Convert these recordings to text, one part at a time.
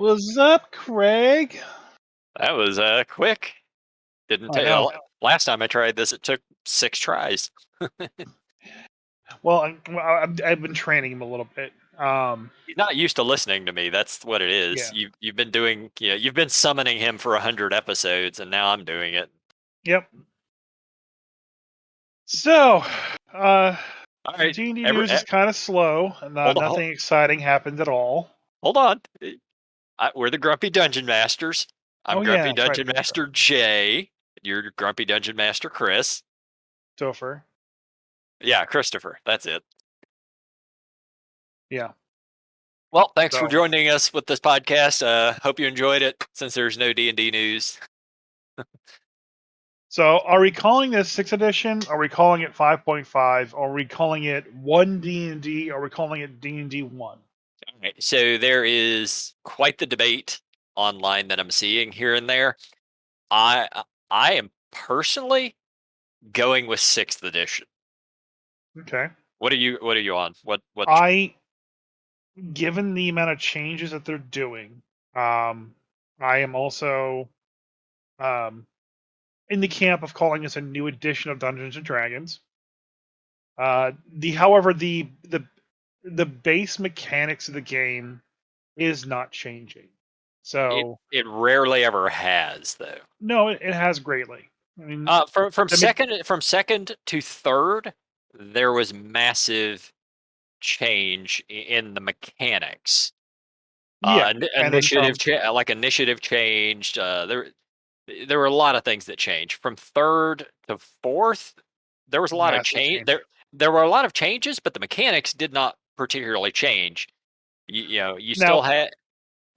What's up, Craig? That was quick. Didn't I know. tell. Last time I tried this, it took 6 tries. Well, I've been training him a little bit. He's not used to listening to me. That's what it is. Yeah. You've been doing, you've been summoning him for 100 episodes, and now I'm doing it. Yep. So, All right, D&D news is kind of slow, and hold on, nothing exciting happened at all. hold on. We're the Grumpy Dungeon Masters. I'm Oh yeah, Grumpy that's right. Dungeon Master Jay. You're Grumpy Dungeon Master Chris. Topher. Yeah, Christopher. That's it. Yeah. Well, thanks for So, joining us with this podcast. Hope you enjoyed it. Since there's no D&D news. so are we calling this 6th edition? Are we calling it 5.5? Are we calling it 1 D&D? Are we calling it D&D 1? Right, so there is quite the debate online that I'm seeing here and there. I am personally going with 6th edition. Okay. What are you on? What I Given the amount of changes that they're doing, I am also um, in the camp of calling this a new edition of Dungeons and Dragons. However, the base mechanics of the game is not changing. it So it rarely ever has though. no, it has greatly. I mean, From I mean, second to third, there was massive change in the mechanics. yeah, and then Initiative initiative changed. There were a lot of things that changed from third to fourth. There was a lot of massive change. change. There were a lot of changes, but the mechanics did not particularly change. You still Now, had.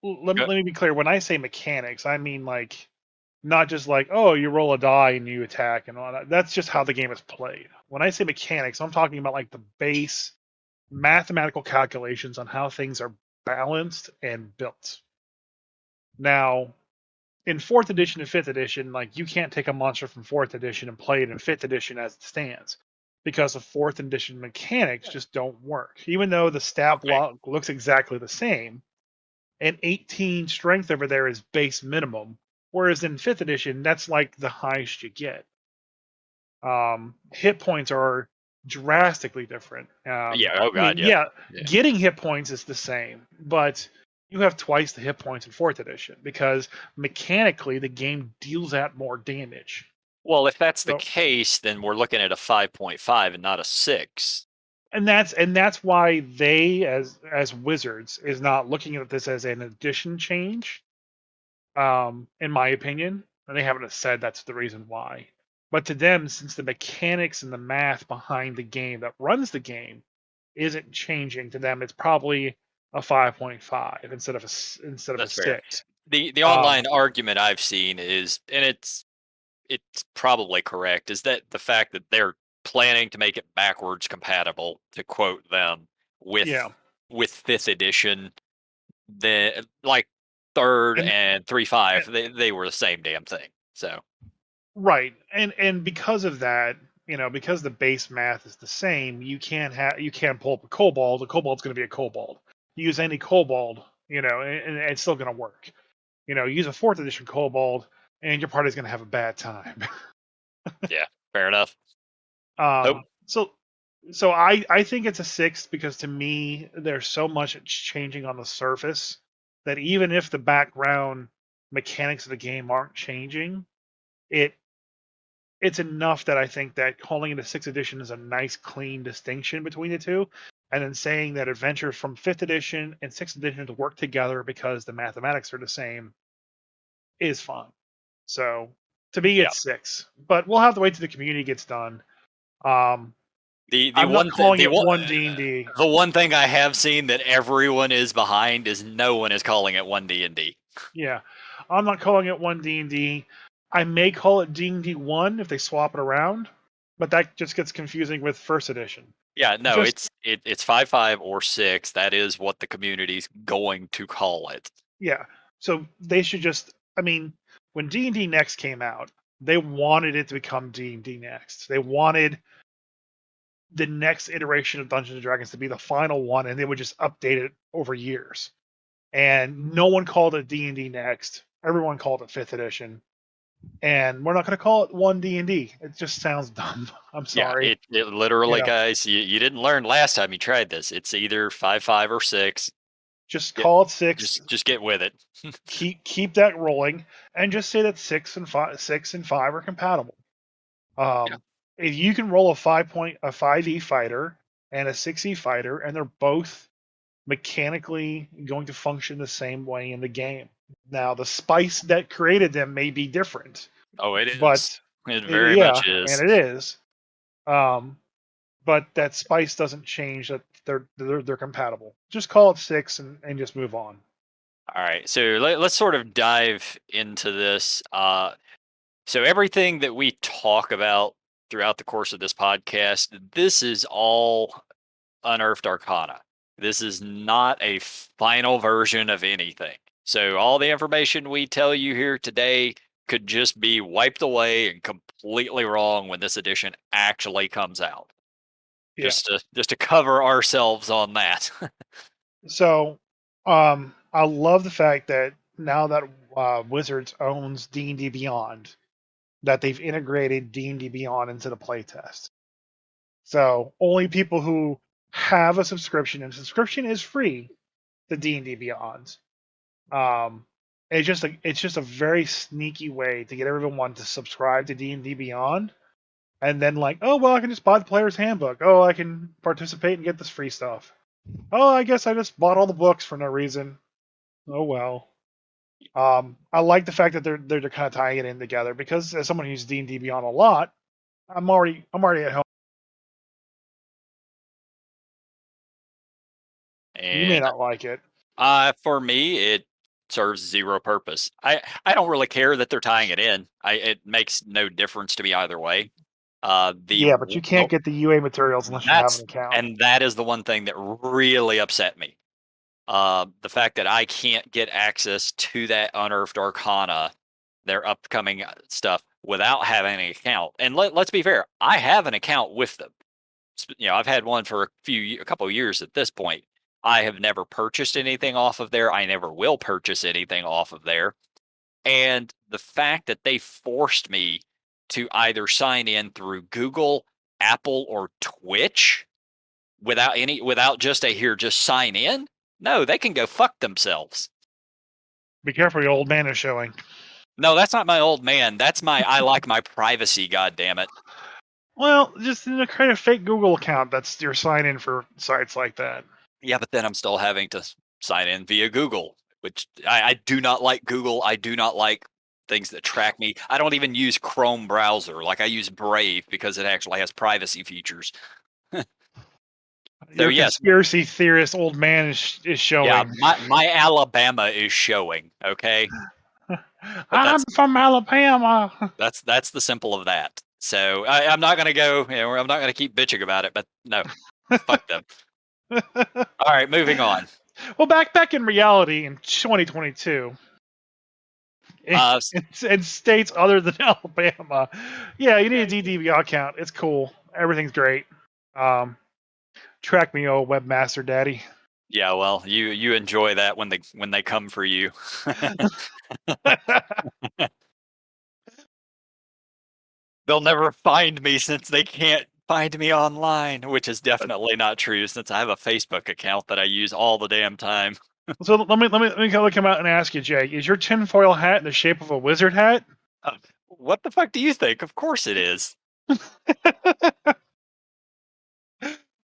let me be clear. When I say mechanics, I mean like not just like, oh, you roll a die and you attack and all that. That's just how the game is played. When I say mechanics, I'm talking about like the base mathematical calculations on how things are balanced and built. Now, in 4th edition and 5th edition, like you can't take a monster from 4th edition and play it in 5th edition as it stands because the 4th edition mechanics just don't work. Even though the stat Okay. block looks exactly the same, an 18 strength over there is base minimum, whereas in 5th edition, that's like the highest you get. Hit points are drastically different. Yeah. Oh I mean, God. Yeah. yeah, Yeah. getting hit points is the same, but you have twice the hit points in 4th edition because mechanically the game deals out more damage. Well, if that's the So, case, then we're looking at a 5.5 and not a 6. and that's why they, as wizards, is not looking at this as an addition change. In my opinion, and they haven't said that's the reason why. But to them, since the mechanics and the math behind the game that runs the game isn't changing, to them it's probably a 5.5 instead of a That's fair. 6. The Um, online argument I've seen is, and it's probably correct, is that the fact that they're planning to make it backwards compatible, to quote them, yeah, with 5th edition, the like third and, and 3.5, and they were the same damn thing. So right, and because of that, because the base math is the same, you can't pull up a kobold. A kobold's going to be a kobold. You use any kobold, and it's still going to work. Use a 4th edition kobold, and your party's going to have a bad time. yeah, fair enough. Hope. um, so so I think it's a 6 because to me there's so much changing on the surface that even if the background mechanics of the game aren't changing, it it's enough that I think that calling it a 6th edition is a nice clean distinction between the two. And then saying that adventures from 5th edition and 6th edition to work together because the mathematics are the same is fun. So to me, Yeah. it's 6, but we'll have to wait till the community gets done. Um, The I'm not one thing calling it one D&D. the one thing I have seen that everyone is behind is no one is calling it 1D&D. Yeah, I'm not calling it one D&D. I may call it D&D 1 if they swap it around, but that just gets confusing with first edition. Yeah, no, Just it's 5.5 or 6. That is what the community's going to call it. yeah. So they should just. I mean, when D&D Next came out, they wanted it to become D&D Next. They wanted the next iteration of Dungeons and Dragons to be the final one, and they would just update it over years. and no one called it D&D Next. Everyone called it 5th edition, and we're not going to call it One D&D. It just sounds dumb. I'm Yeah, sorry. it literally, guys, you didn't learn last time you tried this. It's either 5.5 or 6. Just Get call it 6. just get with it. Keep that rolling, and just say that 6 and 5 are compatible. Yeah. If you can roll a 5E fighter and a 6E fighter, and they're both mechanically going to function the same way in the game. Now, the spice that created them may be different, Oh, it is. but It very yeah, much is. and it is. But that spice doesn't change that they're compatible. Just call it 6 and just move on. All right, so let's sort of dive into this. So everything that we talk about throughout the course of this podcast, this is all Unearthed Arcana. This is not a final version of anything. So all the information we tell you here today could just be wiped away and completely wrong when this edition actually comes out. Yeah. Just to cover ourselves on that. So, I love the fact that now that Wizards owns D&D Beyond, that they've integrated D&D Beyond into the playtest. So only people who have a subscription, and subscription is free to D&D Beyond. Um, it's just a very sneaky way to get everyone to subscribe to D&D Beyond, and then like, oh well, I can just buy the player's handbook. Oh, I can participate and get this free stuff. Oh, I guess I just bought all the books for no reason. Oh well. I like the fact that they're kind of tying it in together, because as someone who uses D&D Beyond a lot, I'm already at home. You may And not like it. for me, it serves zero purpose. I don't really care that they're tying it in. It makes no difference to me either way. Yeah, but you can't get the UA materials unless you have an That's account. and that is the one thing that really upset me. The fact that I can't get access to that Unearthed Arcana, their upcoming stuff, without having an account. And let's be fair, I have an account with them. I've had one for a couple of years at this point. I have never purchased anything off of there. I never will purchase anything off of there. And the fact that they forced me to either sign in through Google, Apple, or Twitch without just a here, just sign in. No, they can go fuck themselves. Be careful, your old man is showing. No, that's not my old man. That's my I like my privacy, god damn it. Well, just create a fake Google account that's your sign in for sites like that. Yeah, but then I'm still having to sign in via Google, which I do not like Google. I do not like things that track me. I don't even use Chrome browser. Like I use Brave because it actually has privacy features. So Your yes, conspiracy theorist old man is yeah, showing. my Alabama is showing. Okay, but I'm from Alabama. that's the simple of that. So I'm not gonna go. I'm not gonna keep bitching about it. But no, fuck them. All right, moving on. Well, back in reality in 2022, Uh, in states other than Alabama, yeah, you need a DDB account. It's cool. Everything's great. Track me, oh webmaster daddy. yeah, well, you enjoy that when they come for you. They'll never find me since they can't find me online, which is definitely not true since I have a Facebook account that I use all the damn time. So let me come out and ask you, Jay. Is your tinfoil hat in the shape of a wizard hat? What the fuck do you think? Of course it is.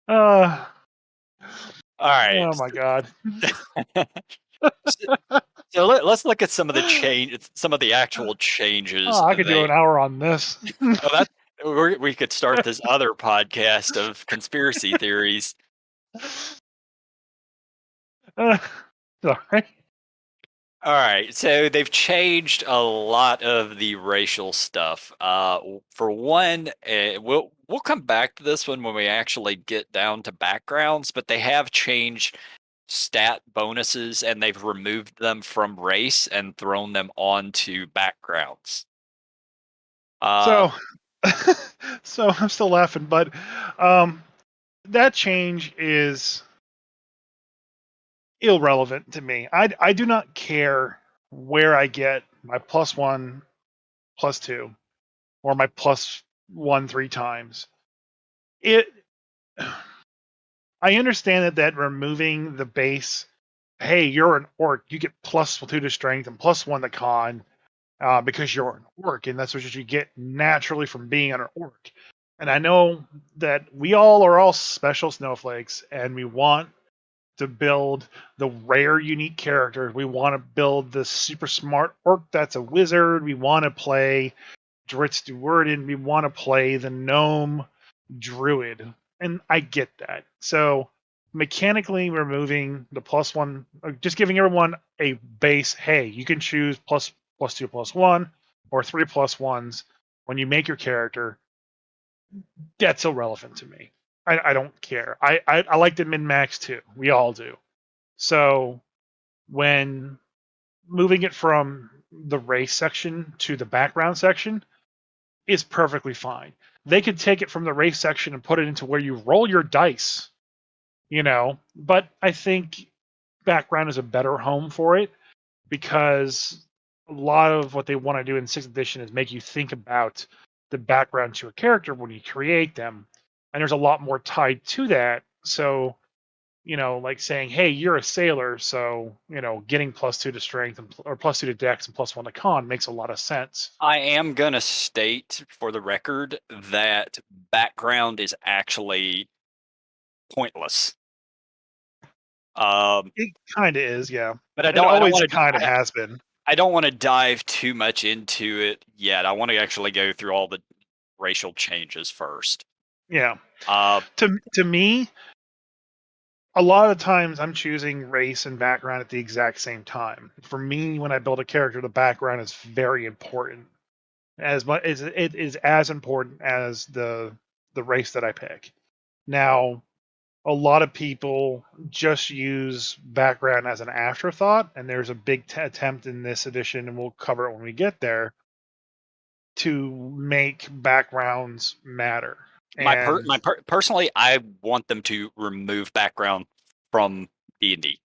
Uh, All right. oh my god. So let's look at some of the actual changes Oh, I could do an hour on this. Oh, we could start this other podcast of conspiracy theories. uh, sorry. All right, so they've changed a lot of the racial stuff. For one, we'll come back to this one when we actually get down to backgrounds, but they have changed stat bonuses and they've removed them from race and thrown them onto backgrounds. Uh, So, so I'm still laughing, but um, that change is irrelevant to me. I do not care where I get my +1, +2, or my +1 3 times. It. I understand that removing the base, hey, you're an orc, you get +2 to strength and +1 to con, because you're an orc, and that's what you get naturally from being an orc. And I know that we all are all special snowflakes, and we want to build the rare, unique characters. We want to build the super smart orc that's a wizard. We want to play Dritz Duerden. We want to play the gnome druid. And I get that. So mechanically removing the +1, or just giving everyone a base, hey, you can choose +2, +1, or 3 +1s when you make your character, that's irrelevant to me. I don't care. I like the min max too. We all do. So when moving it from the race section to the background section is perfectly fine. They could take it from the race section and put it into where you roll your dice, but I think background is a better home for it, because a lot of what they want to do in 6th edition is make you think about the background to a character when you create them. And there's a lot more tied to that. So, like saying, hey, you're a sailor, so, getting +2 to strength or +2 to dex and +1 to con makes a lot of sense. I am going to state for the record that background is actually pointless. It kind of is, yeah. But It always want kind of to. has been. I don't want to dive too much into it yet. I want to actually go through all the racial changes first. Yeah. Uh, To me, a lot of times I'm choosing race and background at the exact same time. For me, when I build a character, the background is very important. As much as it is as important as the race that I pick. Now, a lot of people just use background as an afterthought, and there's a big attempt in this edition, and we'll cover it when we get there, to make backgrounds matter. And personally, I want them to remove background from D&D.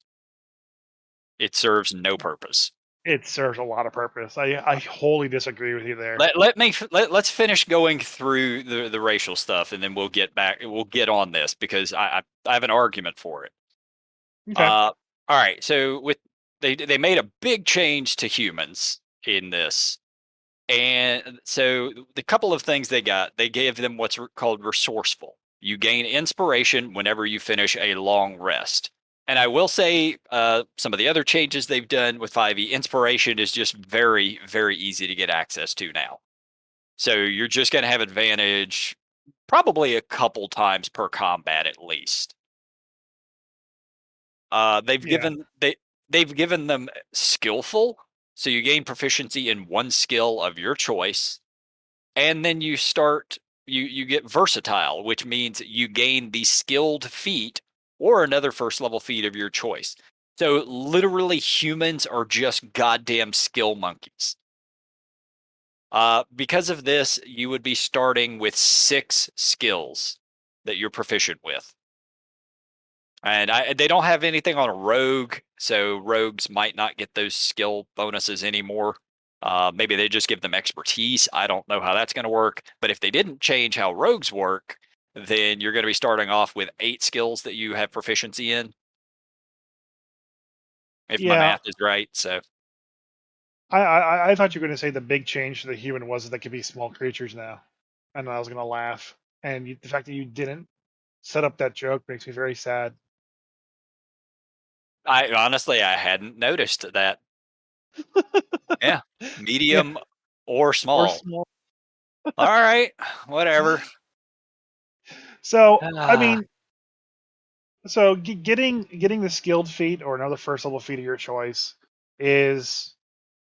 It serves no purpose. it serves a lot of purpose. I wholly disagree with you there. Let's finish going through the racial stuff, and then we'll get back. We'll get on this because I have an argument for it. Okay. All right. So with they made a big change to humans in this, and so the couple of things they gave them what's called resourceful. You gain inspiration whenever you finish a long rest. And I will say some of the other changes they've done with 5e, inspiration is just very, very easy to get access to now. So you're just going to have advantage probably a couple times per combat at least. They've Yeah. they've given them skillful, so you gain proficiency in one skill of your choice, and then you get versatile, which means you gain the skilled feat or another first level feat of your choice. So literally, humans are just goddamn skill monkeys. Because of this, you would be starting with 6 skills that you're proficient with. And they don't have anything on a rogue, so rogues might not get those skill bonuses anymore. Maybe they just give them expertise. I don't know how that's going to work. But if they didn't change how rogues work, then you're going to be starting off with 8 skills that you have proficiency in. If my Yeah. math is right. So I thought you were going to say the big change to the human was that they could be small creatures now, and I was going to laugh. And the fact that you didn't set up that joke makes me very sad. I honestly I hadn't noticed that. Yeah. Yeah, Medium or or small. small. All right. Whatever. So I Ah, mean, so getting the skilled feat or another first level feat of your choice is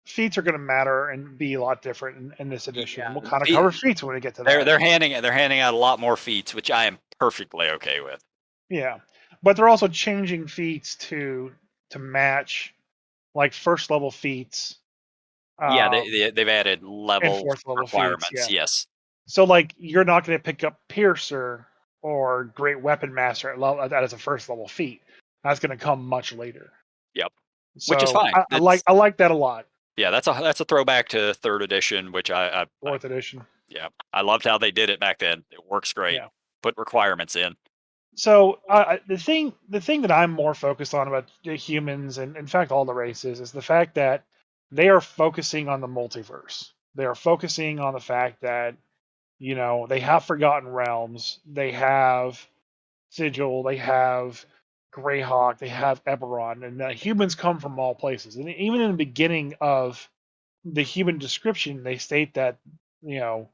feats are going to matter and be a lot different in this edition, yeah. and we'll kind of cover feats when we get to that. They're handing out a lot more feats, which I am perfectly okay with. Yeah, but they're also changing feats to match like first level feats, Yeah, um, they've added and level fourth level feats. requirements. Yeah, Yes. so like you're not going to pick up Piercer or Great Weapon Master that as a first level feat. That's going to come much later. Yep. Which is So fine. I like that a lot. Yeah, that's a throwback to third edition, which Fourth edition. yeah, I loved how they did it back then. It works great. Yeah. Put requirements in. So the thing that I'm more focused on about the humans and in fact all the races is the fact that they are focusing on the multiverse. They are focusing on the fact that they have Forgotten Realms, they have Sigil, they have Greyhawk, they have Eberron, and humans come from all places. And even in the beginning of the human description, they state that you know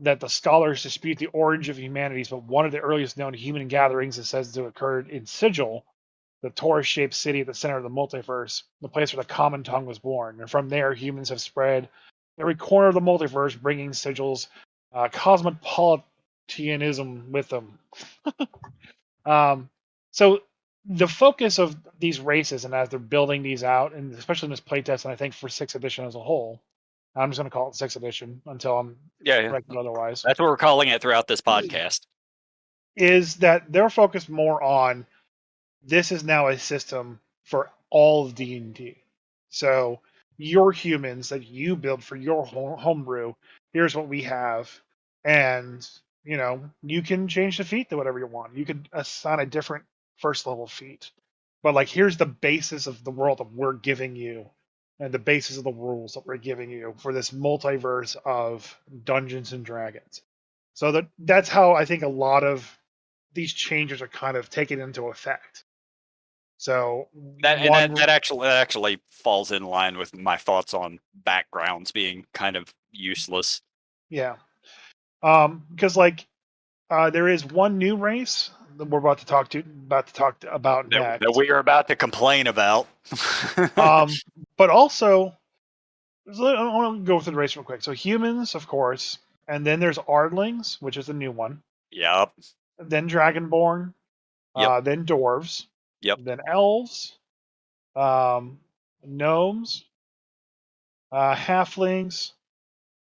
that the scholars dispute the origin of humanities, but one of the earliest known human gatherings is said to have occurred in Sigil, the torus-shaped city at the center of the multiverse, the place where the common tongue was born. And from there, humans have spread every corner of the multiverse, bringing Sigil's cosmopolitanism with them. So the focus of these races, and as they're building these out, and especially in this playtest, and I think for sixth edition as a whole, I'm just going to call it sixth edition until I'm Yeah, corrected otherwise, that's what we're calling it throughout this podcast. is that they're focused more on this is now a system for all of D&D. So your humans that you build for your homebrew, here's what we have, and you can change the feat to whatever you want. You could assign a different first level feat, but like here's the basis of the world that we're giving you, and the basis of the rules that we're giving you for this multiverse of Dungeons and Dragons. So that's how I think a lot of these changes are kind of taken into effect. So one, That actually falls in line with my thoughts on backgrounds being kind of useless. yeah, because like there is one new race that we're about to talk about That next. we are about to complain about. But also, I want to go through the race real quick. So humans, of course, and then there's Ardlings, which is the new one. Yep. Then Dragonborn, Yep. then Dwarves, Yep. then Elves, Gnomes, Halflings,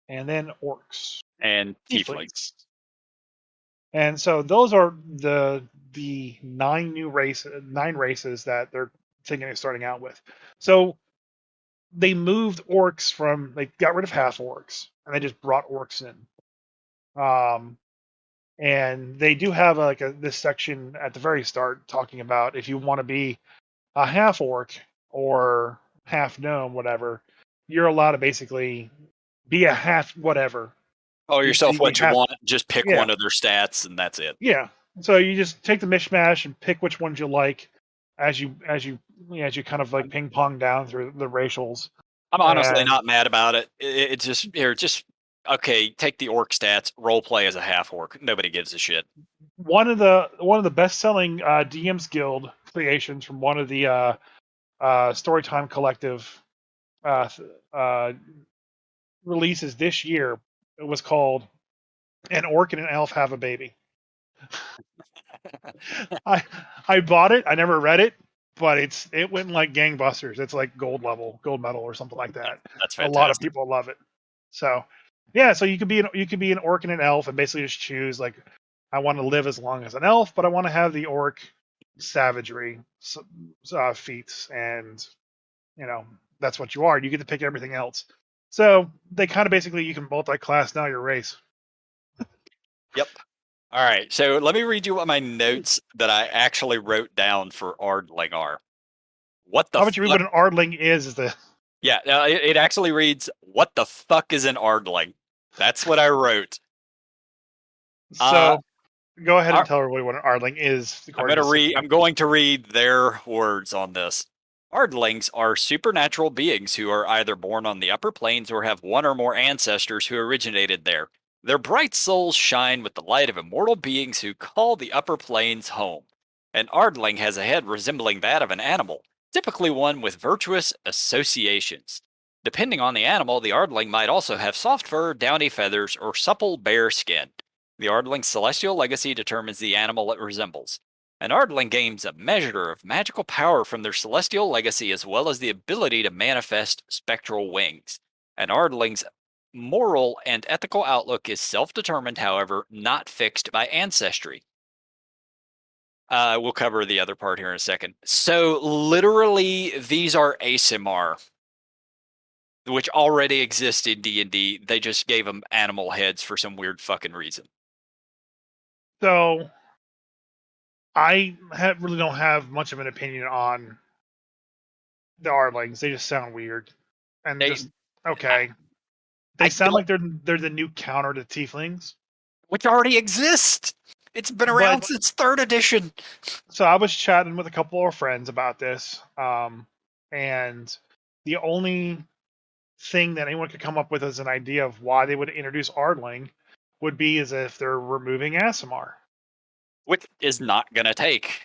and then Orcs, And tieflings. Tieflings. And so those are the nine races that they're thinking of starting out with. So they moved orcs they got rid of half orcs and they just brought orcs in. And they do have this section at the very start talking about if you want to be a half orc or half gnome, whatever, you're allowed to basically be a half whatever. Call yourself Be what you half, want. Just pick yeah, one of their stats, and that's it. yeah. So you just take the mishmash and pick which ones you like as you kind of like ping pong down through the racials. I'm honestly And not mad about it. It's just here, just okay. Take the orc stats. Role play as a half orc. Nobody gives a shit. one of the best selling DMs Guild creations from one of the Storytime Collective uh, uh, releases this year, it was called "An Orc and an Elf Have a Baby." I I bought it. I never read it, but it went like gangbusters. It's like gold medal or something like that. That's A lot of fantastic. people love it. So yeah, so you could be an orc and an elf, and basically just choose like I want to live as long as an elf, but I want to have the orc savagery feats, and you know that's what you are. You get to pick everything else. So they kind of basically you can multi-class now your race. Yep. All right. So let me read you what my notes that I actually wrote down for Ardling are. What the How about you read fuck? what an ardling is? Is the Yeah, it actually reads, "What the fuck is an Ardling?" That's what I wrote. Uh, so go ahead and Ar- tell everybody what an ardling is I'm according gonna to read. Sixth. I'm going to read their words on this. Ardlings are supernatural beings who are either born on the upper planes or have one or more ancestors who originated there. Their bright souls shine with the light of immortal beings who call the upper planes home. An Ardling has a head resembling that of an animal, typically one with virtuous associations. Depending on the animal, the Ardling might also have soft fur, downy feathers, or supple bare skin. The Ardling's celestial legacy determines the animal it resembles. An Ardling gains a measure of magical power from their celestial legacy as well as the ability to manifest spectral wings. An Ardling's moral and ethical outlook is self determined, however, not fixed by ancestry. We'll cover the other part here in a second. So literally, these are ASMR, which already exist in D&D. They just gave them animal heads for some weird fucking reason. So I really don't have much of an opinion on the Ardlings. They just sound weird, and They, just I, okay. They I sound don't, like they're the new counter to Tieflings. which already exist. It's been around But since third edition. so I was chatting with a couple of friends about this, and the only thing that anyone could come up with as an idea of why they would introduce Ardling would be as if they're removing Asimar. Which is not gonna take.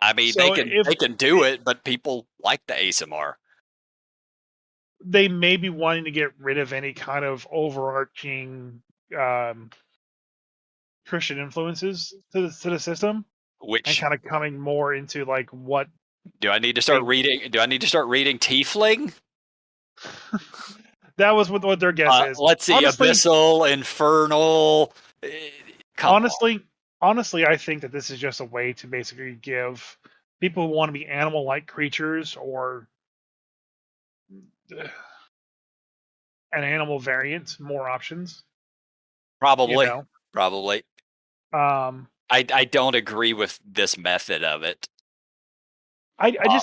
I mean, So they can do it, but people like the ASMR. they may be wanting to get rid of any kind of overarching um, Christian influences to the system, and Which kind of coming more into like what do I need to they start reading? Do I need to start reading Tiefling? that was what their guess is. Let's see, Honestly, Abyssal, Infernal. Come on. honestly, honestly, I think that this is just a way to basically give people who want to be animal-like creatures or an animal variant more options. You Probably, know, probably. um, I don't agree with this method of it. I Uh,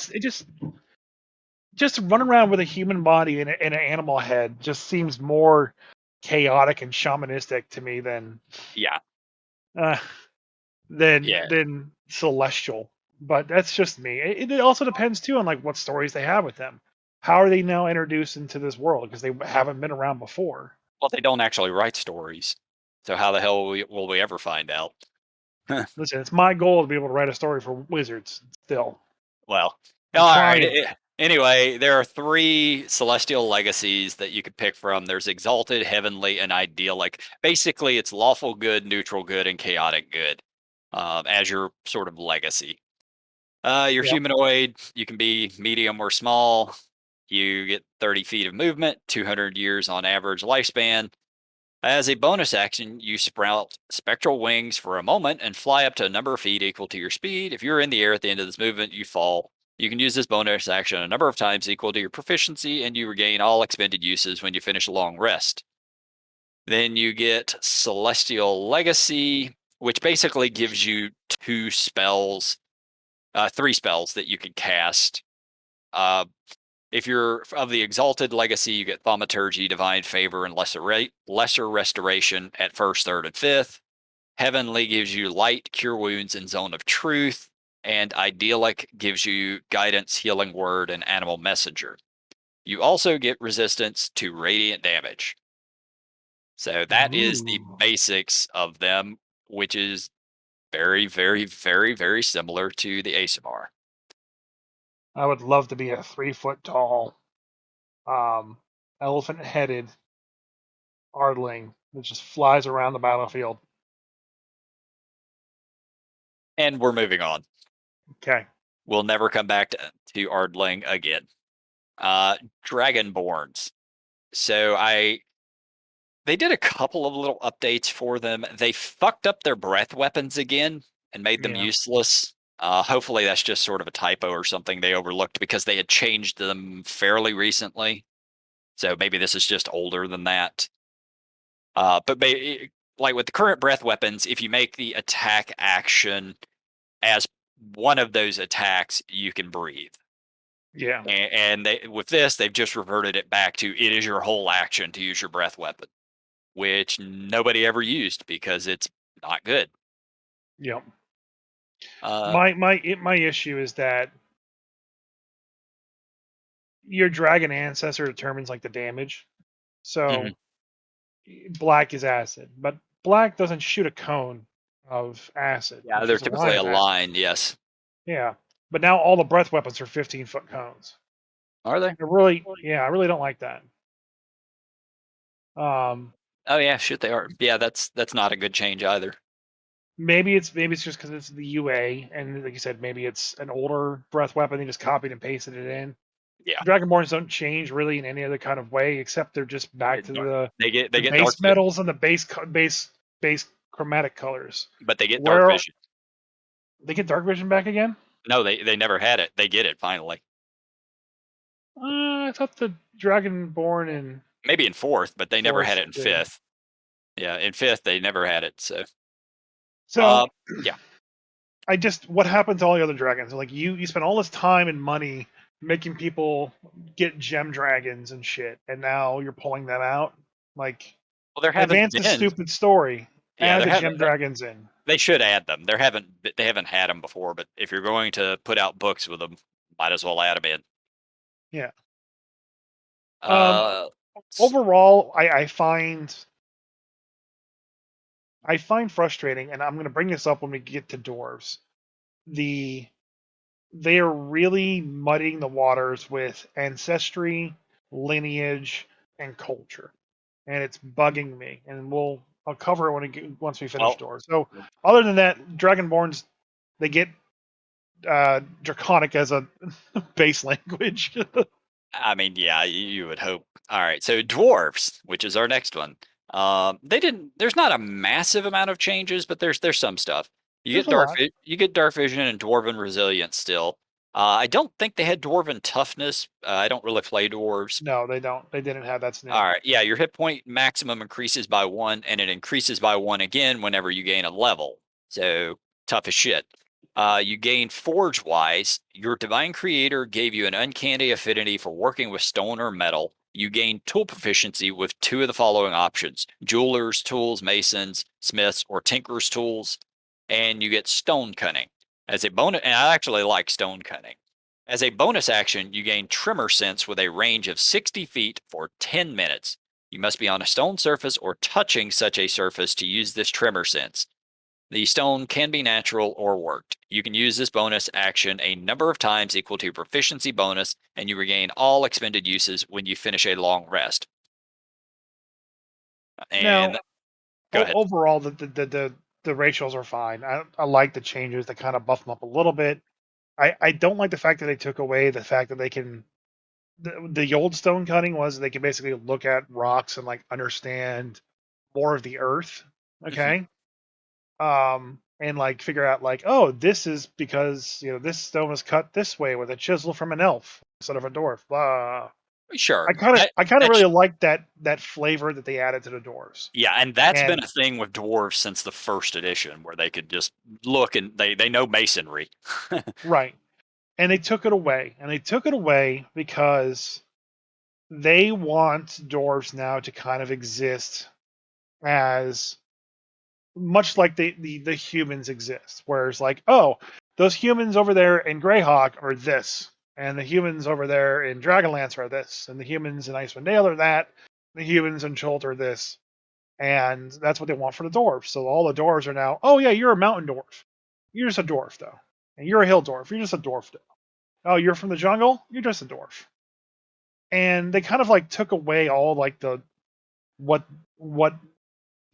just run around with a human body and an animal head just seems more chaotic and shamanistic to me yeah, uh, than yeah. than celestial. But that's just me. It also depends too on like what stories they have with them. How are they now introduced into this world because they haven't been around before? Well, they don't actually write stories, so how the hell will we ever find out? Listen, it's my goal to be able to write a story for Wizards. Still, Well, I'm all right. trying. Anyway, there are three celestial legacies that you could pick from. There's exalted, heavenly, and idyllic. Basically, it's lawful good, neutral good, and chaotic good as your sort of legacy. Your Yep. humanoid, you can be medium or small. You get 30 feet of movement, 200 years on average lifespan. As a bonus action, you sprout spectral wings for a moment and fly up to a number of feet equal to your speed. If you're in the air at the end of this movement, you fall. You can use this bonus action a number of times equal to your proficiency, and you regain all expended uses when you finish a long rest. Then you get Celestial Legacy, which basically gives you two spells, three spells that you can cast. Uh, if you're of the Exalted Legacy, you get Thaumaturgy, Divine Favor, and Lesser Restoration at first, third, and fifth. Heavenly gives you Light, Cure Wounds, and Zone of Truth. And Idyllic gives you Guidance, Healing Word, and Animal Messenger. You also get resistance to radiant damage. So that is the Ooh. basics of them, which is very, very, very, very similar to the ASMR. I would love to be a 3 foot tall, um, elephant headed Ardling that just flies around the battlefield. And we're moving on. Okay. We'll never come back to Ardling again. Dragonborns. So they did a couple of little updates for them. They fucked up their breath weapons again and made them Yeah. useless. Hopefully that's just sort of a typo or something they overlooked because they had changed them fairly recently. So maybe this is just older than that. Like with the current breath weapons, if you make the attack action as one of those attacks, you can breathe. Yeah. And with this, they've just reverted it back to it is your whole action to use your breath weapon, which nobody ever used because it's not good. Yep. Uh, My issue is that your dragon ancestor determines like the damage. mhm. So black is acid, but black doesn't shoot a cone of acid. Yeah, It they're shoots a line typically of acid. aligned. Yes, Yeah. But now all the breath weapons are 15-foot cones. are they? I really don't like that. Um, Oh yeah, shit, they are. Yeah, that's not a good change either. maybe it's just because it's the UA, and like you said, maybe it's an older breath weapon. They just copied and pasted it in. Yeah, Dragonborns don't change really in any other kind of way, except they're just back to they the get dark, base metals and the base chromatic colors. but they get dark Where vision. They get dark vision back again? No, they never had it. They get it finally. I thought the Dragonborn in Maybe in fourth, but they never had fourth it in did. fifth. Yeah, in fifth they never had it. So, So yeah. what happened to all the other dragons? Like you spent all this time and money making people get gem dragons and shit, and now you're pulling them out. Like, Well, there haven't advance the been. stupid story. Yeah, Add there the haven't. gem dragons in. They should add them. They haven't had them before, but if you're going to put out books with them, might as well add them in. Yeah. Um. Uh, Overall, I find frustrating, and I'm going to bring this up when we get to dwarves. The They are really muddying the waters with ancestry, lineage, and culture, and it's bugging me. And I'll cover it once we finish well, doors. So, other than that, Dragonborns, they get Draconic as a base language. I mean, yeah, you would hope. All right, so dwarves, which is our next one. They didn't. There's not a massive amount of changes, but there's some stuff. There's a lot. You get dark vision and dwarven resilience still. I don't think they had dwarven toughness. I don't really play dwarves. No, they don't. They didn't have that's new. All right, yeah, your hit point maximum increases by one, and it increases by one again whenever you gain a level. So tough as shit. You gain Forge Wise. Your Divine Creator gave you an uncanny affinity for working with stone or metal. You gain tool proficiency with two of the following options: Jewelers' tools, Masons, Smiths, or Tinker's tools. And you get Stone Cunning. As a bonus, and I actually like Stone Cunning. As a bonus action, you gain Tremor Sense with a range of 60 feet for 10 minutes. You must be on a stone surface or touching such a surface to use this Tremor Sense. The stone can be natural or worked. You can use this bonus action a number of times equal to your proficiency bonus, and you regain all expended uses when you finish a long rest. Now, And go ahead. overall, the ratios are fine. I like the changes that kind of buff them up a little bit. I don't like the fact that they took away the fact that they can the old stone cutting was they can basically look at rocks and like understand more of the earth. Mhm. Okay. And like figure out like, oh, this is because this stone was cut this way with a chisel from an elf instead of a dwarf. Blah. Sure. I kind of That's really like that flavor that they added to the dwarves. Yeah, and that's been And a thing with dwarves since the first edition, where they could just look and they know masonry. right. And they took it away. And they took it away because they want dwarves now to kind of exist as much like the humans exist, where it's like, oh, those humans over there in Greyhawk are this, and the humans over there in Dragonlance are this, and the humans in Icewind Dale are that, the humans in Chult are this, and that's what they want for the dwarves. So all the dwarves are now, oh yeah, you're a mountain dwarf, you're just a dwarf though, and you're a hill dwarf, you're just a dwarf though. Oh, you're from the jungle, you're just a dwarf. And they kind of like took away all like the what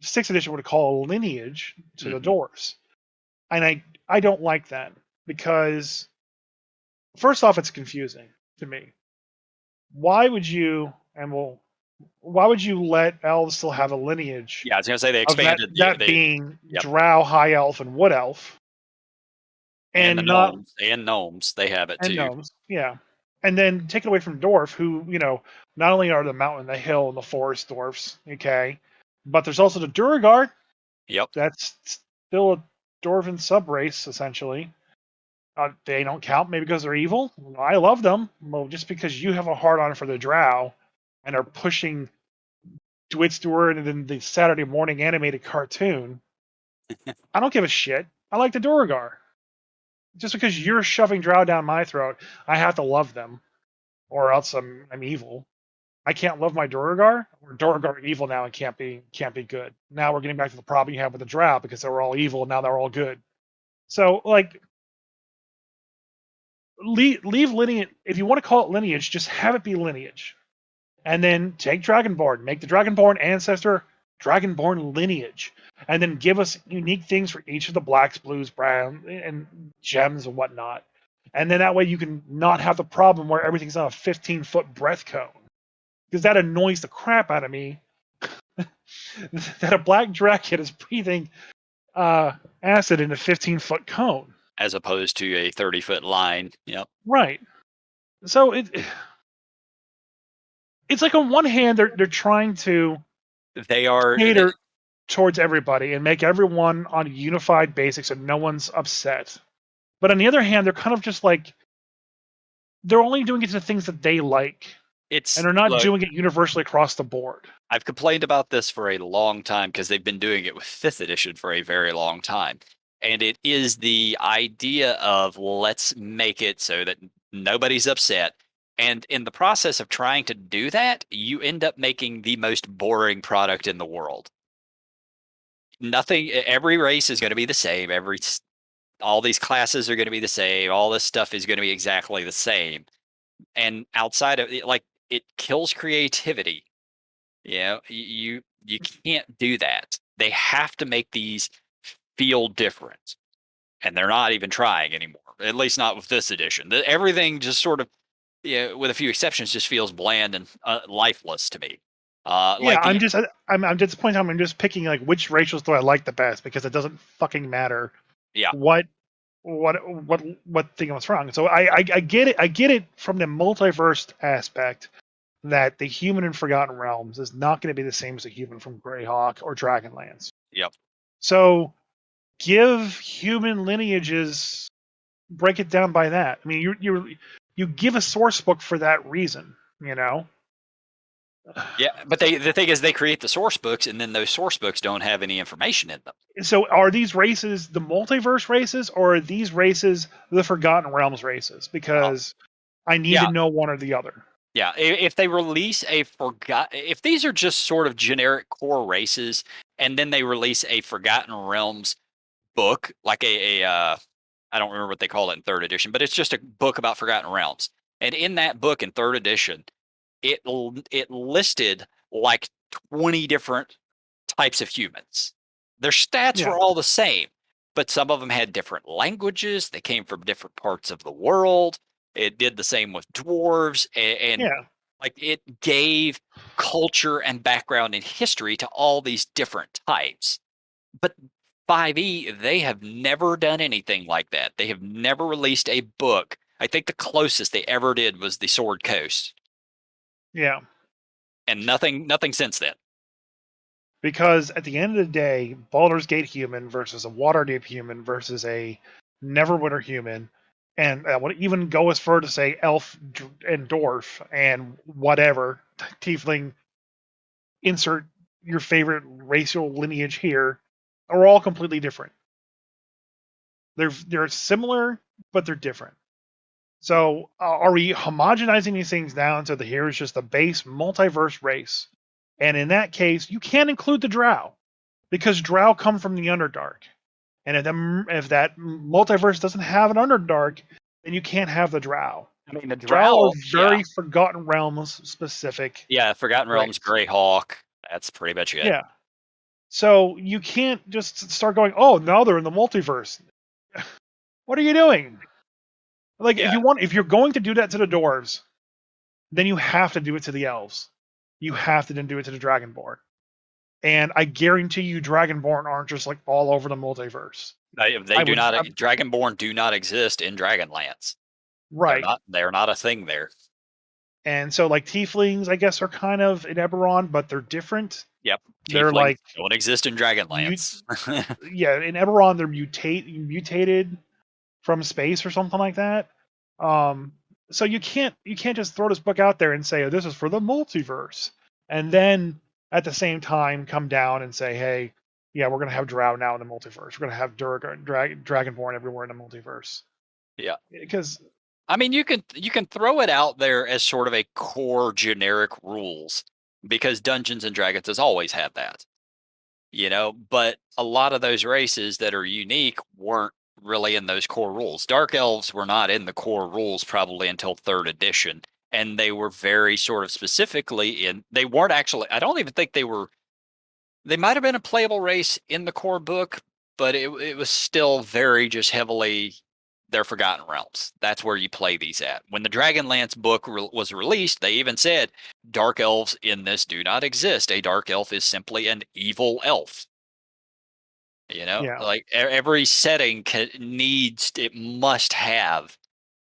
sixth edition would call a lineage to the Mhm. dwarves. And I don't like that because first off, it's confusing to me. Why would you and well, why would you let elves still have a lineage Yeah, I was gonna say they of expanded that they being yep, drow, high elf, and wood elf, and the and not gnomes they have it and too. gnomes, yeah, and then take it away from dwarf, who not only are the mountain, the hill, and the forest dwarfs, okay, but there's also the Duragard. Yep. That's still a dwarven subrace essentially. They don't count maybe because they're evil. I love them. Well, just because you have a hard on for the Drow and are pushing Dwight Stewart and then the Saturday morning animated cartoon, I don't give a shit. I like the Duragar. Just because you're shoving Drow down my throat, I have to love them, or else I'm evil. I can't love my Duragar. Or Duragar are evil now and can't be good. Now we're getting back to the problem you have with the Drow because they were all evil and now they're all good. So like leave lineage. If you want to call it lineage, just have it be lineage, and then take Dragonborn, make the Dragonborn ancestor Dragonborn lineage, and then give us unique things for each of the blacks, blues, brown, and gems and whatnot. And then that way you can not have the problem where everything's on a 15-foot breath cone, because that annoys the crap out of me. That a black dragon is breathing acid in a 15-foot cone. as opposed to a 30-foot line. Yep. Right. So it's like on one hand they're trying to They are. cater towards everybody and make everyone on unified basics and no one's upset. But on the other hand, they're kind of just like they're only doing it to things that they like, and It's they're not look. doing it universally across the board. I've complained about this for a long time because they've been doing it with fifth edition for a very long time. And it is the idea of let's make it so that nobody's upset. And in the process of trying to do that, you end up making the most boring product in the world. Every race is going to be the same. All these classes are going to be the same. All this stuff is going to be exactly the same. And outside of it, like, it kills creativity. You know, you can't do that. They have to make these feel different, and they're not even trying anymore. At least not with this edition. Everything just sort of, with a few exceptions, just feels bland and lifeless to me. Yeah, Like the I'm just pointing out I'm just picking like which racials do I like the best because it doesn't fucking matter Yeah, what what thing was wrong. So I get it. I get it from the multiverse aspect that the human in Forgotten Realms is not going to be the same as the human from Greyhawk or Dragonlance. yep, So give human lineages, break it down by that. I mean, you give a source book for that reason, you know. yeah. But the thing is, they create the source books, and then those source books don't have any information in them. So are these races the multiverse races, or are these races the Forgotten Realms races? Uh, Because I need to yeah, know one or the other. yeah. If they release if these are just sort of generic core races, and then they release a Forgotten Realms book, like I don't remember what they call it in third edition, but it's just a book about Forgotten Realms. And in that book in third edition, it listed like 20 different types of humans. Their stats Yeah, were all the same, but some of them had different languages. They came from different parts of the world. It did the same with dwarves, and yeah, like, it gave culture and background and history to all these different types. But 5e, they have never done anything like that. They have never released a book. I think the closest they ever did was the Sword Coast, yeah. and nothing since then. Because at the end of the day, Baldur's Gate human versus a Waterdeep human versus a Neverwinter human, and I would even go as far to say elf and dwarf and whatever tiefling. Insert your favorite racial lineage here, are all completely different. They're similar, but they're different. So are we homogenizing these things down to the here is just the base multiverse race? And in that case, you can't include the Drow because Drow come from the Underdark. And if that multiverse doesn't have an Underdark, then you can't have the Drow. I mean, the Drow are Drow, yeah, very Forgotten Realms specific yeah, Forgotten Realms, race. Greyhawk. That's pretty much it. Yeah. So you can't just start going, oh, now they're in the multiverse. What are you doing? Like Yeah, if you're going to do that to the dwarves, then you have to do it to the elves. You have to then do it to the Dragonborn. And I guarantee you, Dragonborn aren't just like all over the multiverse. they I do would, not. I'm, Dragonborn do not exist in Dragonlance. They're right. not. They're not a thing there. And so like Tieflings, I guess, are kind of in Eberron, but they're different. Yep, They're Tieflings like don't exist in mute. Dragonlance. Yeah, in Eberron, they're mutated from space or something like that. Um, so you can't just throw this book out there and say, oh, this is for the multiverse, and then at the same time come down and say, hey, yeah, we're gonna have Drow now in the multiverse. We're gonna have Dragonborn everywhere in the multiverse. Yeah. Because I mean, you can throw it out there as sort of a core generic rules, because Dungeons and Dragons has always had that, but a lot of those races that are unique weren't really in those core rules. Dark elves were not in the core rules probably until third edition, and they were very sort of specifically in. They weren't actually. I don't even think they were. They might have been a playable race in the core book, but it was still very just heavily their Forgotten Realms. That's where you play these at. When the Dragonlance book was released, they even said dark elves in this do not exist. A dark elf is simply an evil elf. Yeah. Like every setting it must have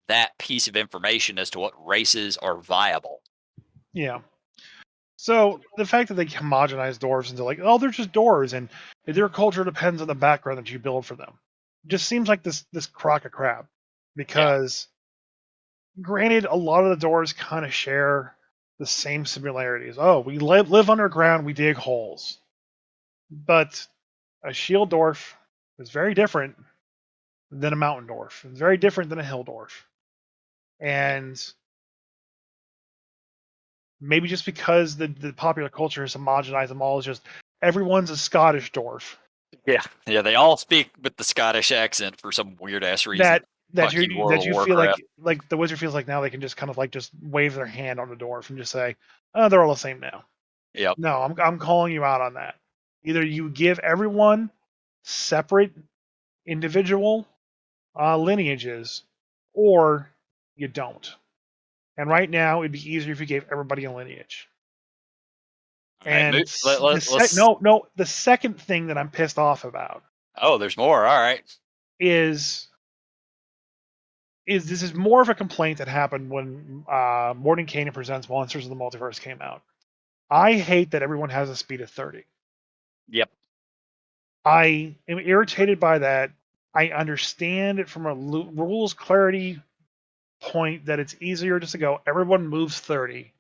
that piece of information as to what races are viable. Yeah. So the fact that they homogenize dwarves into like, oh, they're just dwarves, and their culture depends on the background that you build for them, just seems like this crock of crap. Yeah. Because granted, a lot of the dwarves kind of share the same similarities. Oh, we live underground, we dig holes. But a shield dwarf is very different than a mountain dwarf. It's very different than a hill dwarf. Yeah. And maybe just because the popular culture has homogenized them all, is just everyone's a Scottish dwarf. Yeah. Yeah. They all speak with the Scottish accent for some weird ass reason. That that Fuck you, you World that of you feel Warcraft. like the wizard feels like now they can just kind of like just wave their hand on the dwarf and just say, oh, they're all the same now. Yep. No, I'm calling you out on that. Either you give everyone separate individual lineages, or you don't. And right now, it'd be easier if you gave everybody a lineage. All right. And Let's. the second thing that I'm pissed off about Oh, there's more. All right. is this is more of a complaint that happened when Mordenkainen Presents Monsters of the Multiverse came out. I hate that everyone has a speed of 30. Yep. I am irritated by that. I understand it from a rules clarity point that it's easier just to go, everyone moves 30.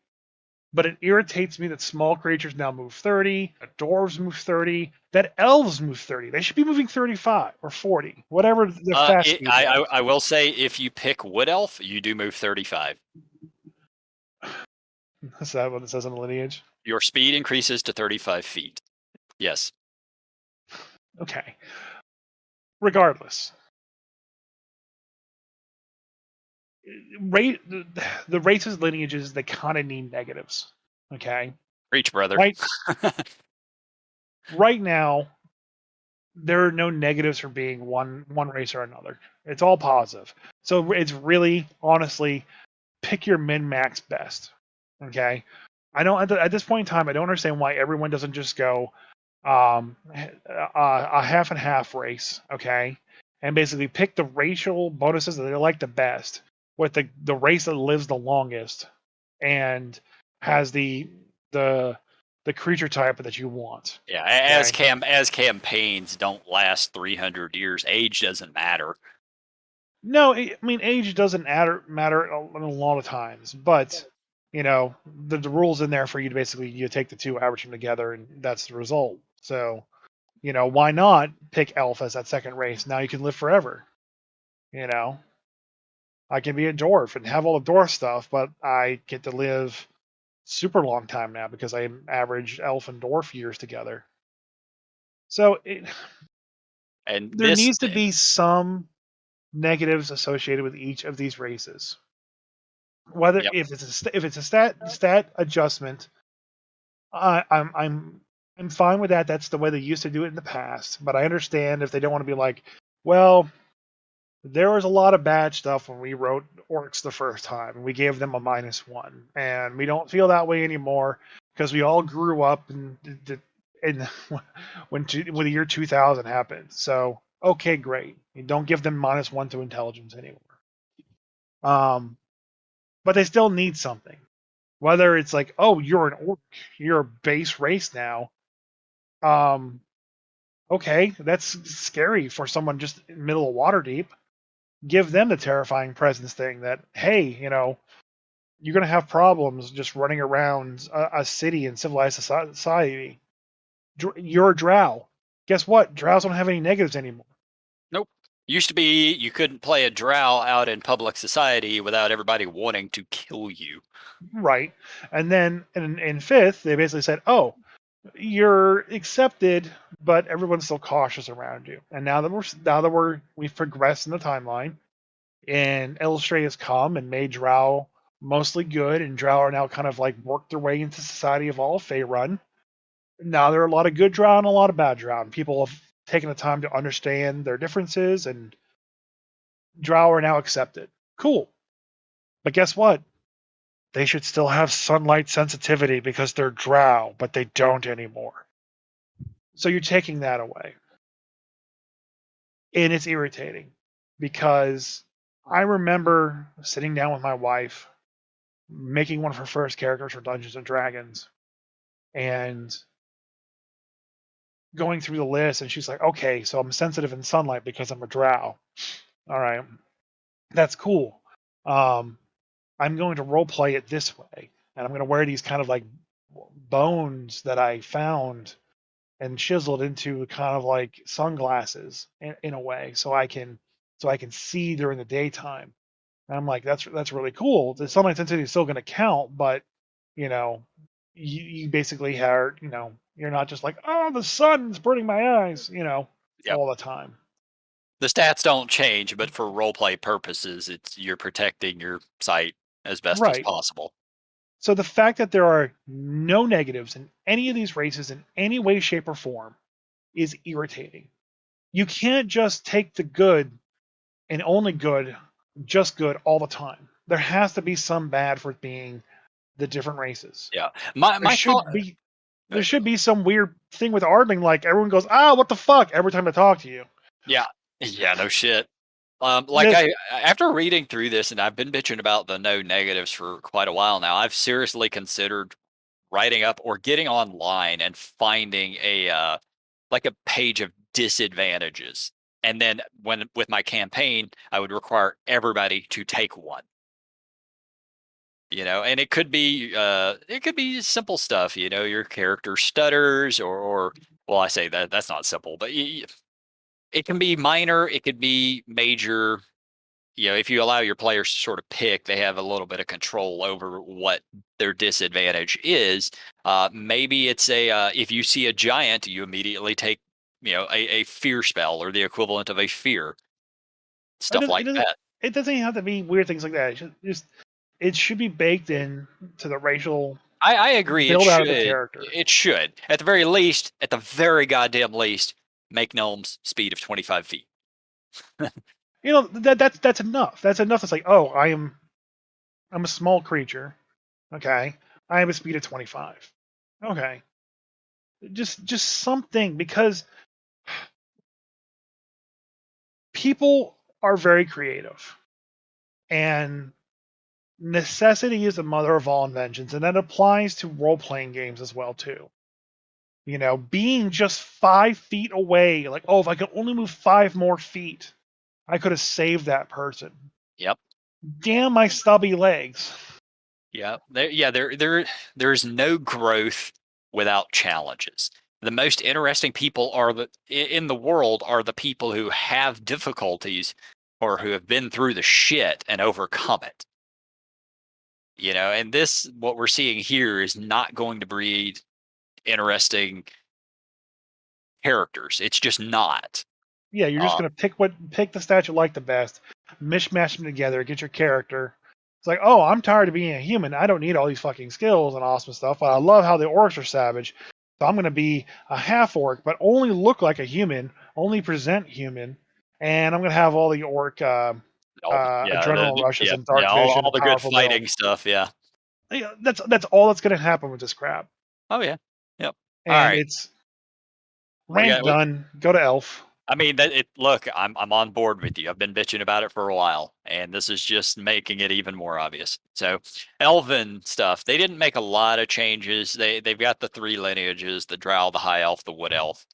But it irritates me that small creatures now move 30, that dwarves move 30, that elves move 30. They should be moving 35 or 40, whatever their fast speed was. I will say if you pick Wood Elf, you do move 35. Is that what it says in the lineage? Your speed increases to 35 feet. Yes. Okay. Regardless, rate the races lineages, they kind of need negatives. Okay. Preach, brother. Right right now, there are no negatives for being one race or another. It's all positive. So it's really honestly pick your min max best. Okay. I don't at this point in time I don't understand why everyone doesn't just go a half and half race, okay, and basically pick the racial bonuses that they like the best with the race that lives the longest and has the the creature type that you want. Yeah, Okay. as campaigns don't last 300 years, age doesn't matter. No, I mean age doesn't matter a lot of times, but the rules in there for you to basically you take the two, average them together, and that's the result. So why not pick elf as that second race? Now you can live forever. You know, I can be a dwarf and have all the dwarf stuff, but I get to live super long time now because I average elf and dwarf years together. So And there needs to be some negatives associated with each of these races. Whether yep. if it's a stat adjustment, I'm fine with that. That's the way they used to do it in the past. But I understand if they don't want to be like, well, there was a lot of bad stuff when we wrote orcs the first time, and we gave them a -1, and we don't feel that way anymore because we all grew up and when the year 2000 happened. So okay, great. You don't give them -1 to intelligence anymore. But they still need something. Whether it's like, oh, you're an orc, you're a base race now. Okay, that's scary for someone just in the middle of Waterdeep. Give them the terrifying presence thing that, hey, you're going to have problems just running around a city in civilized society. You're a drow. Guess what? Drows don't have any negatives anymore. Nope. Used to be you couldn't play a drow out in public society without everybody wanting to kill you. Right. And then in fifth, they basically said, oh, you're accepted, but everyone's still cautious around you. And we've progressed in the timeline, and Illustrate has come and made Drow mostly good, and Drow are now kind of like worked their way into society of all of Faerun. Now there are a lot of good Drow and a lot of bad Drow, and people have taken the time to understand their differences, and Drow are now accepted. Cool. But guess what? They should still have sunlight sensitivity because they're Drow, but they don't anymore. So you're taking that away. and it's irritating because I remember sitting down with my wife, making one of her first characters for Dungeons and Dragons, and going through the list, and she's like, "Okay, so I'm sensitive in sunlight because I'm a drow. All right, that's cool. Um, I'm going to role play it this way, and I'm going to wear these kind of like bones that I found and chiseled into kind of like sunglasses in a way, so I can see during the daytime." And I'm like, that's really cool. The sunlight intensity is still going to count, but you know, you basically have, you're not just like, oh, the sun's burning my eyes, Yep. all the time. The stats don't change, but for role play purposes, it's you're protecting your sight as best as Right. possible. So the fact that there are no negatives in any of these races in any way, shape, or form is irritating. You can't just take the good and only good, just good all the time. There has to be some bad for it being the different races. Yeah. My There my thought. should be there should be some weird thing with Ardling, like everyone goes, "Ah, what the fuck?" every time I talk to you. Yeah. Yeah. No shit. Like This, I after reading through this, and I've been bitching about the no negatives for quite a while now. I've seriously considered writing up or getting online and finding a like a page of disadvantages. And then when with my campaign, I would require everybody to take one. And it could be simple stuff. Your character stutters, or well, I say that's not simple, but it can be minor, it could be major. If you allow your players to sort of pick, they have a little bit of control over what their disadvantage is. Maybe it's if you see a giant, you immediately take a fear spell or the equivalent of a fear, it stuff doesn't, it like doesn't, that. it doesn't have to be weird things like that. It should be baked in to the racial I agree. It build out of the should. character. It should. At the very least, at the very goddamn least, make gnomes speed of 25 feet. That's enough. That's enough. It's like, oh, I'm a small creature. Okay, I have a speed of 25. Okay, just something, because people are very creative, and necessity is the mother of all inventions, and that applies to role playing games as well too. Being just 5 feet away, like, oh, if I could only move 5 more feet, I could have saved that person. Yep. Damn my stubby legs. Yeah. There's no growth without challenges. The most interesting people in the world are the people who have difficulties or who have been through the shit and overcome it. And what we're seeing here is not going to breed interesting characters. It's just not. Yeah, you're just Uh, gonna pick the stat you like the best, mishmash them together, get your character. It's like, oh, I'm tired of being a human. I don't need all these fucking skills and awesome stuff. But I love how the orcs are savage. So I'm gonna be a half orc, but only look like a human, only present human, and I'm gonna have all the orc yeah, adrenaline rushes yeah, and yeah. dark vision All and the good powerful fighting builds. stuff. Yeah. Yeah, that's all that's gonna happen with this crap. Oh yeah. Yep. All And right. it's We rant got. done. Go to elf. I mean, look, I'm on board with you. I've been bitching about it for a while, and this is just making it even more obvious. So, Elven stuff. They didn't make a lot of changes. They've got the three lineages: the Drow, the High Elf, the Wood Elf.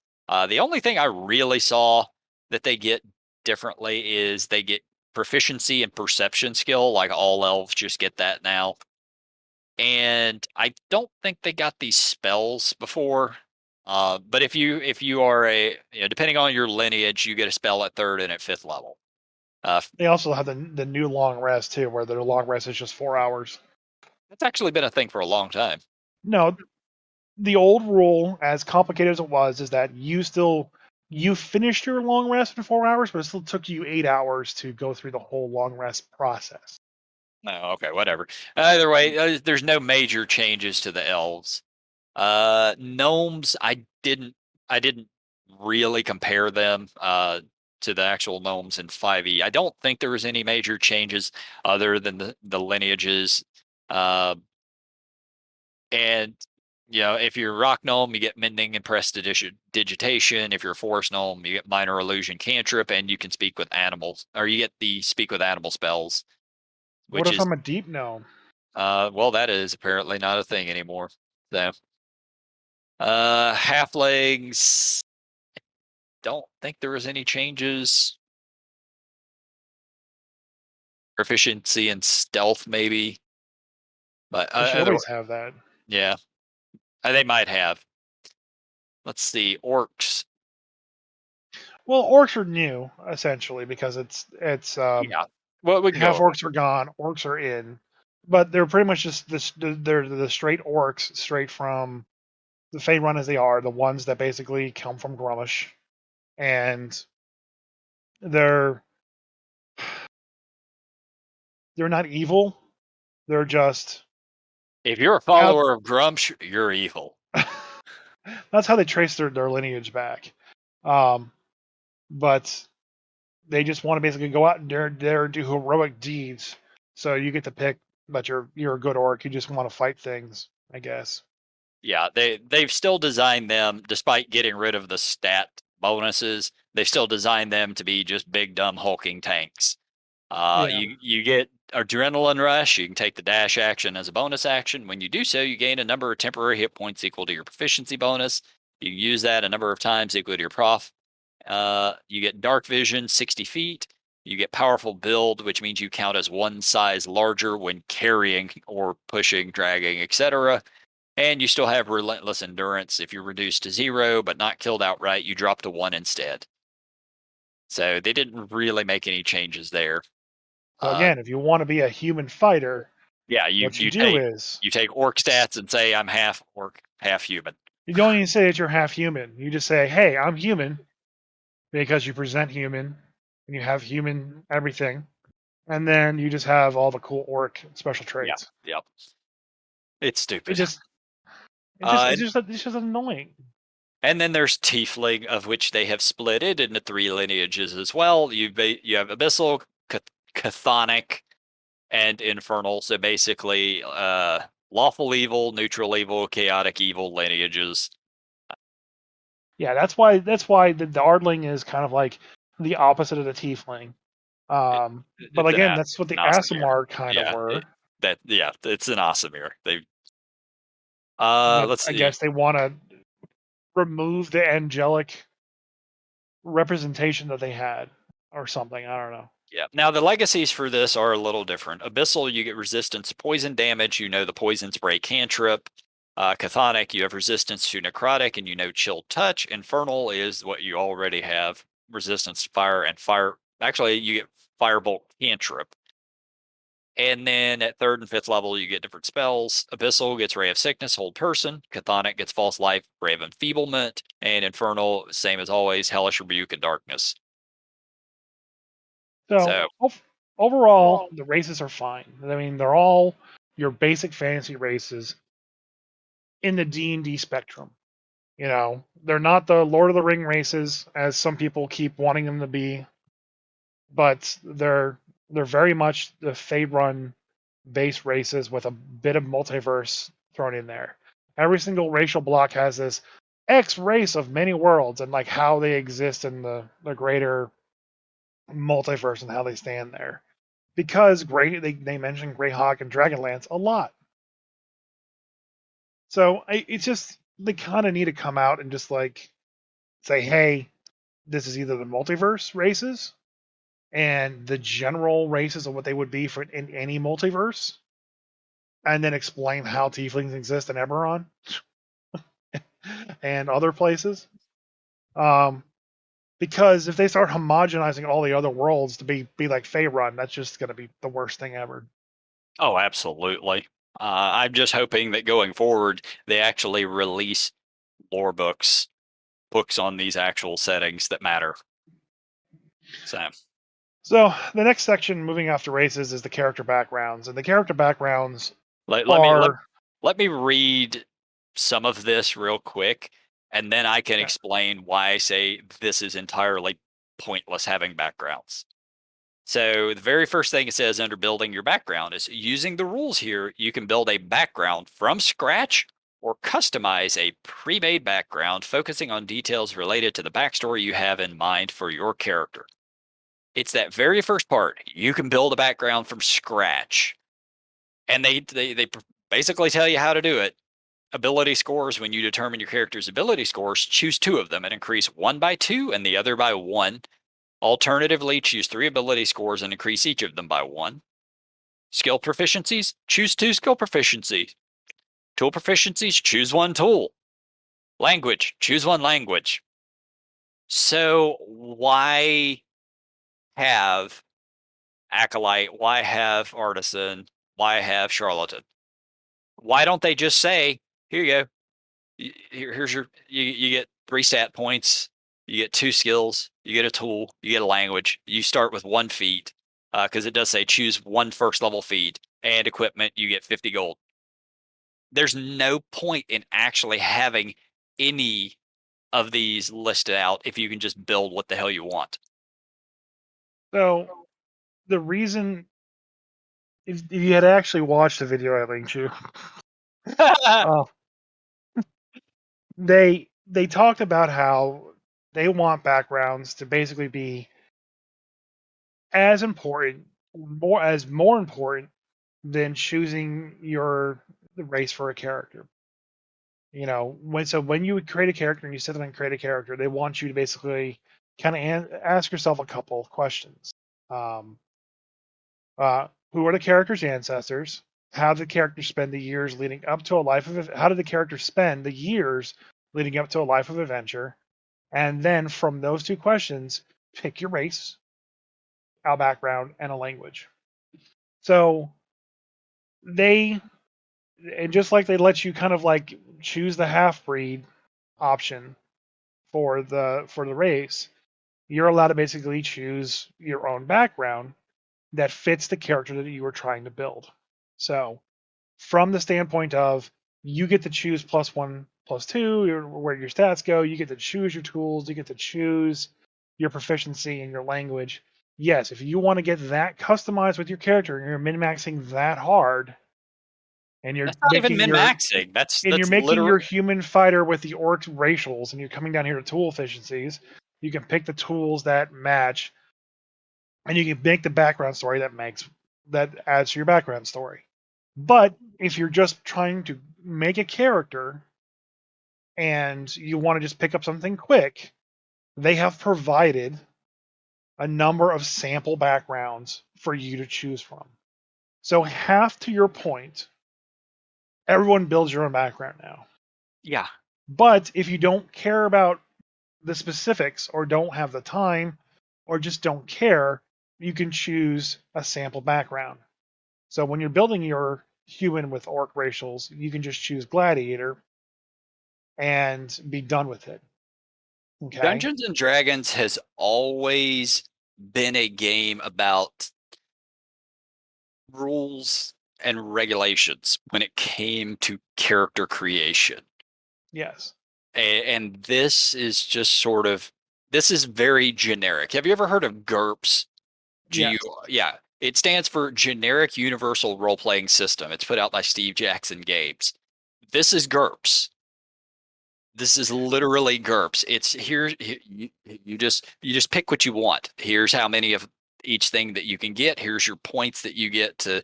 The only thing I really saw that they get differently is they get proficiency and perception skill. Like all elves just get that now. And I don't think they got these spells before. But if you are depending on your lineage, you get a spell at third and at fifth level. They also have the new long rest too, where their long rest is just 4 hours. That's actually been a thing for a long time. No, the old rule, as complicated as it was, is that you finished your long rest in 4 hours, but it still took you 8 hours to go through the whole long rest process. No, okay, whatever. Either way, there's no major changes to the elves. Gnomes, I didn't really compare them to the actual gnomes in 5e. I don't think there was any major changes other than the lineages. Uh, and if you're rock gnome, you get mending and prestidigitation. If you're a forest gnome, you get minor illusion cantrip, and you can speak with animals, or you get the speak with animal spells, What which if is I'm a deep gnome? well, that is apparently not a thing anymore. So, halflings, don't think there was any changes. Proficiency and stealth, maybe, but They should other, always have that. yeah, they might have. Let's see, orcs. Well, orcs are new essentially because it's Yeah, well, we can go half over. orcs are gone, orcs are in, but they're pretty much just this. They're the straight orcs, straight from the Fey run as they are, the ones that basically come from Grumish, and they're they're not evil. They're just If you're a out. follower of Grumsh, you're evil. That's how they trace their lineage back. Um, but they just want to basically go out and dare do heroic deeds. So you get to pick, but you're a good orc. You just want to fight things, I guess. Yeah, they've still designed them, despite getting rid of the stat bonuses. They've still designed them to be just big dumb hulking tanks. Yeah. You get adrenaline rush. You can take the dash action as a bonus action. When you do so, you gain a number of temporary hit points equal to your proficiency bonus. You can use that a number of times equal to your prof. You get dark vision, 60 feet. You get powerful build, which means you count as one size larger when carrying or pushing, dragging, etc. And you still have relentless endurance. If you're reduced to 0 but not killed outright, you drop to 1 instead. So they didn't really make any changes there. So Uh, again, if you want to be a human fighter, yeah, what you do is you take orc stats and say I'm half orc, half human. you don't even say that you're half human. You just say, "Hey, I'm human," because you present human and you have human everything, and then you just have all the cool orc special Yeah, traits. yeah, it's It stupid. just Uh, it's just annoying. and then there's tiefling, of which they have split it into 3 lineages as well. You have abyssal, chthonic, and infernal. So basically, lawful evil, neutral evil, chaotic evil lineages. Yeah, that's why the Ardling is kind of like the opposite of the Tiefling. It, But it's again, that's what the an Aasimar. Aasimar kind of Yeah, were. it's an Aasimar. They But let's I see. guess they want to remove the angelic representation that they had, or something. I don't know. Yeah. Now the legacies for this are a little different. Abyssal, you get resistance to poison damage. You know the poison spray cantrip. Chthonic, you have resistance to necrotic, and you know chill touch. Infernal is what you already have: resistance to fire and fire. Actually, you get firebolt cantrip. And then at 3rd and 5th level, you get different spells. Abyssal gets Ray of Sickness, Hold Person. Chthonic gets False Life, Ray of Enfeeblement. And Infernal, same as always, Hellish Rebuke and Darkness. So So, overall, the races are fine. I mean, they're all your basic fantasy races in the D&D spectrum. You know, they're not the Lord of the Ring races as some people keep wanting them to be, but they're very much the Faerun base races with a bit of multiverse thrown in there. Every single racial block has this X race of many worlds and like how they exist in the greater multiverse and how they stand there. Because they mention Greyhawk and Dragonlance a lot. So it's just they kind of need to come out and just like say, hey, this is either the multiverse races and the general races of what they would be for in any multiverse, and then explain how tieflings exist in Eberron and other places. Um, because if they start homogenizing all the other worlds to be like Faerun, that's just going to be the worst thing ever. oh, absolutely. I'm just hoping that going forward, they actually release lore books on these actual settings that matter. So So the next section, moving after races, is the character backgrounds, and the character backgrounds let, let me let, are let me read some of this real quick, and then I can yeah, explain why I say this is entirely pointless having backgrounds. So the very first thing it says under building your background is using the rules here, you can build a background from scratch or customize a pre-made background focusing on details related to the backstory you have in mind for your character. It's that very first part. You can build a background from scratch, and they basically tell you how to do it. Ability scores: when you determine your character's ability scores, choose 2 of them and increase one by 2 and the other by 1. Alternatively, choose 3 ability scores and increase each of them by 1. Skill proficiencies: choose 2 skill proficiencies. Tool proficiencies: choose 1 tool. Language: choose 1 language. So why have acolyte? Why have artisan? Why have charlatan? Why don't they just say, here you go. Here's your, you get 3 stat points, you get 2 skills, you get a tool, you get a language. You start with 1 feat, because it does say choose 1 first level feat, and equipment, you get 50 gold. There's no point in actually having any of these listed out if you can just build what the hell you want. So the reason, if you had actually watched the video I linked you, uh, they talked about how they want backgrounds to basically be as important, more important than choosing the race for a character. You know, when you create a character and you sit down and create a character, they want you to basically kind of ask yourself a couple of questions. Um, who are the character's ancestors? How did the character spend the years leading up to a life of? How did the character spend the years leading up to a life of adventure? And then from those 2 questions, pick your race, a background, and a language. So they, and just like they let you kind of like choose the half breed option for the race, you're allowed to basically choose your own background that fits the character that you were trying to build. So from the standpoint of, you get to choose +1, +2, where your stats go, you get to choose your tools, you get to choose your proficiency in your language. Yes, if you want to get that customized with your character and you're min-maxing that hard, and you're That's not even making min your maxing. That's and you're that's making your literally human fighter with the orc racials, and you're coming down here to tool efficiencies, you can pick the tools that match, and you can make the background story that adds to your background story. But if you're just trying to make a character and you want to just pick up something quick, they have provided a number of sample backgrounds for you to choose from. So half to your point, everyone builds your own background now. yeah. But if you don't care about the specifics, or don't have the time, or just don't care, you can choose a sample background. So when you're building your human with orc racials, you can just choose gladiator and be done with it. Okay? Dungeons and Dragons has always been a game about rules and regulations when it came to character creation. Yes. And this is just sort of, this is very generic. Have you ever heard of GURPS? Yes. Yeah. It stands for Generic Universal Role Playing System. It's put out by Steve Jackson Games. This is GURPS. This is literally GURPS. It's here. You just pick what you want. Here's how many of each thing that you can get. Here's your points that you get to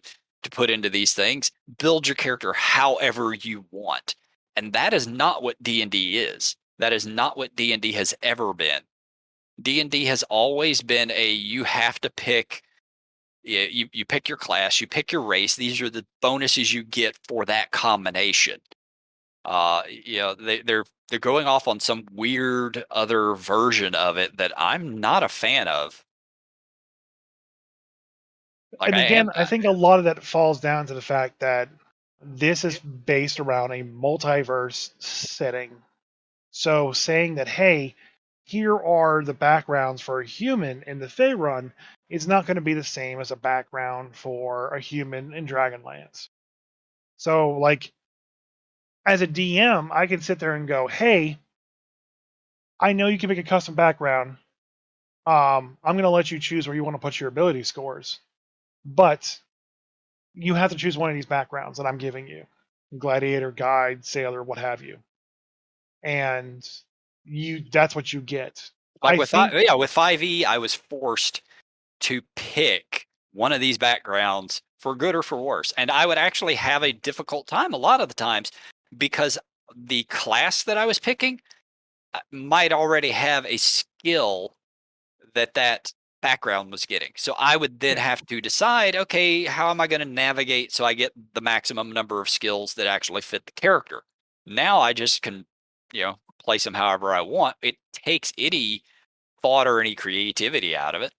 put into these things. Build your character however you want, and that is not what D&D is. That is not what D&D has ever been. D&D has always been a, you have to pick. Yeah, you pick your class, you pick your race. These are the bonuses you get for that combination. They're going off on some weird other version of it that I'm not a fan of. Like And I am again, I think a lot of that falls down to the fact that this is based around a multiverse setting. So saying that, hey, here are the backgrounds for a human in the Faerun is not going to be the same as a background for a human in Dragonlance. So, like, as a DM, I can sit there and go, hey, I know you can make a custom background. I'm going to let you choose where you want to put your ability scores, but you have to choose one of these backgrounds that I'm giving you. gladiator, guide, sailor, what have you, and that's what you get. Like I think with 5e, I was forced to pick one of these backgrounds for good or for worse. And I would actually have a difficult time a lot of the times because the class that I was picking might already have a skill that background was getting. So I would then yeah, have to decide, okay, how am I going to navigate so I get the maximum number of skills that actually fit the character? Now I just can, place them however I want. It takes any thought or any creativity out of it.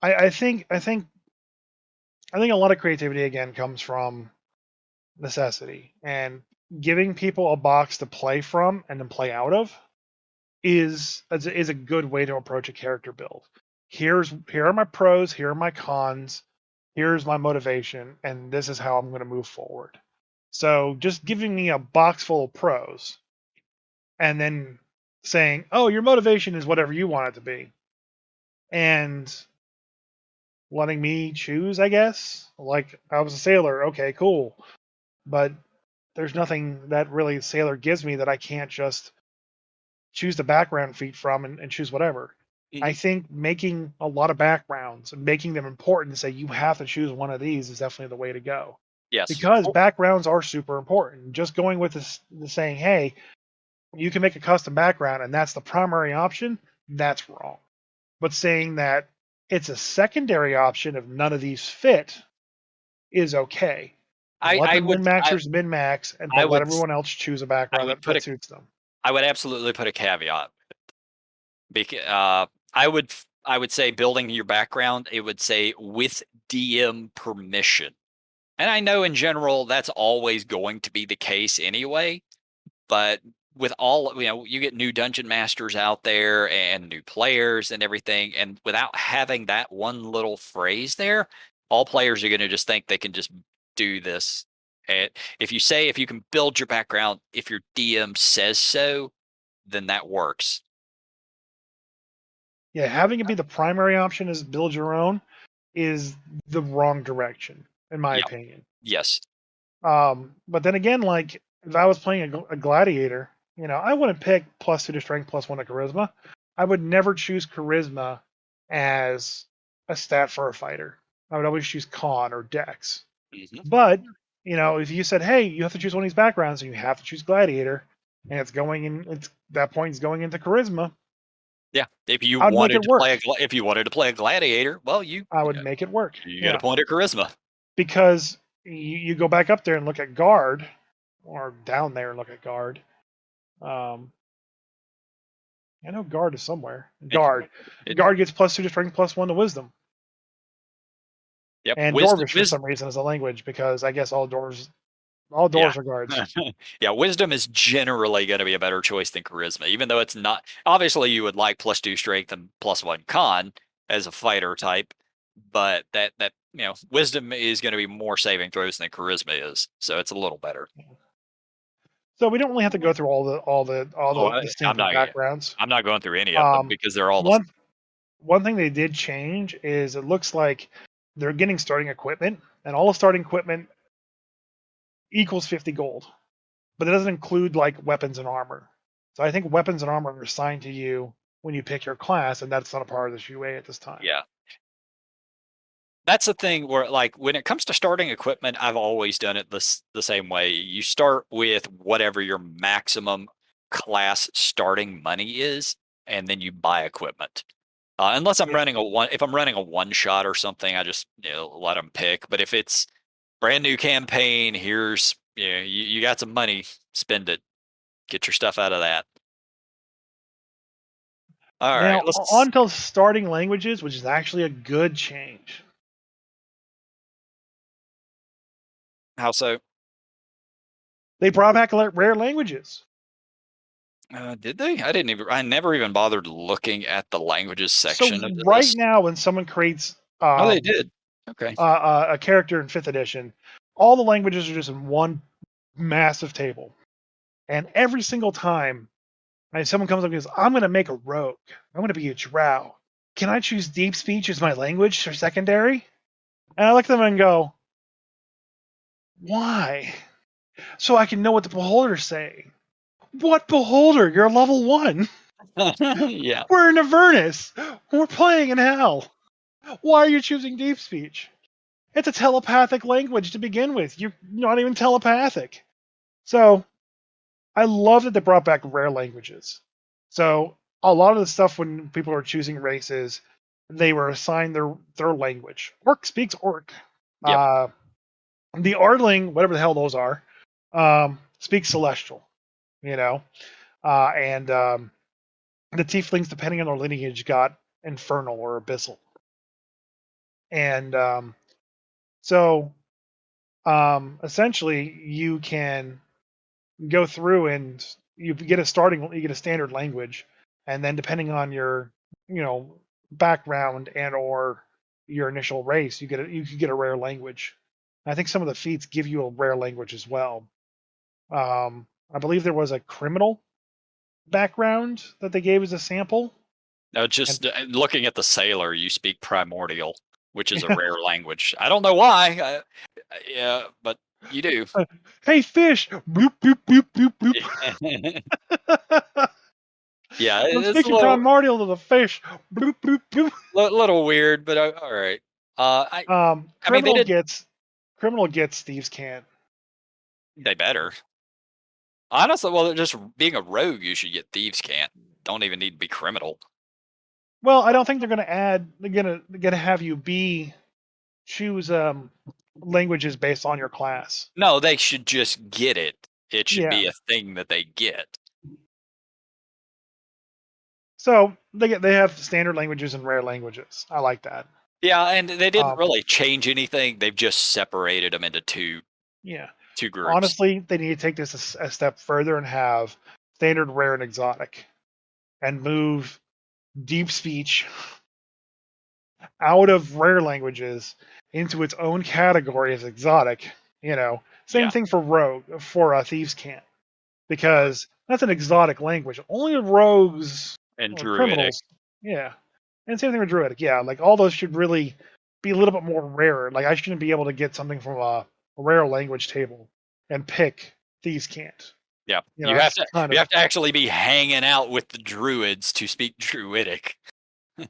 I think a lot of creativity again comes from necessity, and giving people a box to play from and then play out of is a good way to approach a character build. Here are my pros, here are my cons, here's my motivation, and this is how I'm going to move forward. So just giving me a box full of pros and then saying, "Oh, your motivation is whatever you want it to be," and letting me choose, I guess. Like I was a sailor, okay, cool, but there's nothing that really sailor gives me that I can't just choose the background feat from and choose whatever. I Mhm. think making a lot of backgrounds and making them important and say you have to choose one of these is definitely the way to go. Yes. Because backgrounds are super important. Just going with this saying, hey, you can make a custom background and that's the primary option, that's wrong. But saying that it's a secondary option if none of these fit is okay. And I, let I the would min I, maxers min max and I but let would everyone else choose a I background would put that a suits them. I would absolutely put a caveat because I would say building your background, it would say with DM permission. And I know in general that's always going to be the case anyway, but with all, you get new dungeon masters out there and new players and everything, and without having that one little phrase there, all players are going to just think they can just do this. And if you can build your background, if your DM says so, then that works. Yeah, having it be the primary option is build your own is the wrong direction, in my Yeah. opinion. Yes. But then again, like if I was playing a gladiator, I wouldn't pick +2 to strength, +1 to charisma. I would never choose charisma as a stat for a fighter. I would always choose con or dex. Hmm. But if you said, "Hey, you have to choose one of these backgrounds, and you have to choose gladiator," and it's that point is going into charisma, Yeah. I'd make it work. If you wanted to play a gladiator, well, I would make it work. you get a Yeah. point of charisma. Because you go back up there and look at guard, or down there and look at guard. Um, I know guard is somewhere. Guard. It, Guard gets +2 to strength, +1 to wisdom. yep. And Wisdom. dwarvish for some reason is a language because I guess all dwarves Yeah. are guards. Yeah, wisdom is generally going to be a better choice than charisma, even though it's not. Obviously, you would like +2 strength and +1 con as a fighter type, but wisdom is going to be more saving throws than charisma is, so it's a little better. So we don't really have to go through all Oh, the I'm distinctive not. backgrounds. I'm not going through any of them Um, because they're all the. one one thing they did change is it looks like they're getting starting equipment, and all the starting equipment equals 50 gold. But it doesn't include like weapons and armor. So I think weapons and armor are assigned to you when you pick your class, and that's not a part of this UA at this time. Yeah. That's the thing where, like, when it comes to starting equipment, I've always done it the same way. You start with whatever your maximum class starting money is, and then you buy equipment. Unless I'm Yeah. running if I'm running a one shot or something, I just let them pick. But if it's brand new campaign, here's you got some money, spend it, get your stuff out of that. All right, Now let's. on to starting languages, which is actually a good change. How so? They brought back rare languages. Did they? I didn't even. I never even bothered looking at the languages So section of right this. now, when someone creates Oh, they did. Okay. a character in fifth edition, all the languages are just in one massive table, and every single time and someone comes up and goes, I'm going to make a rogue. I'm going to be a drow. Can I choose deep speech as my language or secondary? And I look at them and go, Why? So I can know what the beholder's saying. What beholder? You're level 1. Yeah. We're in Avernus. We're playing in hell. Why are you choosing deep speech? It's a telepathic language to begin with. You're not even telepathic. So I love that they brought back rare languages. So a lot of the stuff when people were choosing races, they were assigned their language. Orc speaks Orc. Yep. The Ardling, whatever the hell those are, speaks Celestial. You know, and the Tieflings, depending on their lineage, got Infernal or Abyssal. And so essentially, you can go through and you get a standard language, and then depending on your background and or your initial race, you could get a rare language. I think some of the feats give you a rare language as well. I believe there was a criminal background that they gave as a sample. No, And just looking at the sailor, you speak primordial, which is a rare language. I don't know why. Yeah, but you do. hey fish, bloop bloop bloop bloop bloop. Yeah, I'm it's a speaking little primordial to the fish. Bloop bloop bloop. little weird, but all right. I mean, Criminal gets thieves can't. they better. Honestly, well, just being a rogue, you should get thieves can't. Don't even need to be criminal. Well, I don't think they're gonna add. They're gonna have you choose languages based on your class. No, they should just get it. It should Yeah. be a thing that they get. So they have standard languages and rare languages. I like that. Yeah, and they didn't Um, really change anything. They've just separated them into yeah. two groups. Honestly, they need to take this a step further and have standard, rare, and exotic, and move deep speech out of rare languages into its own category as exotic. Same Yeah, thing for rogue for thieves can't, because that's an exotic language. Only rogues and or druidic. criminals, yeah. And same thing with druidic, yeah. Like all those should really be a little bit more rare. Like I shouldn't be able to get something from a rare language table and pick thieves can't. Yeah, That's kind you of have to actually be hanging out with the druids to speak druidic. you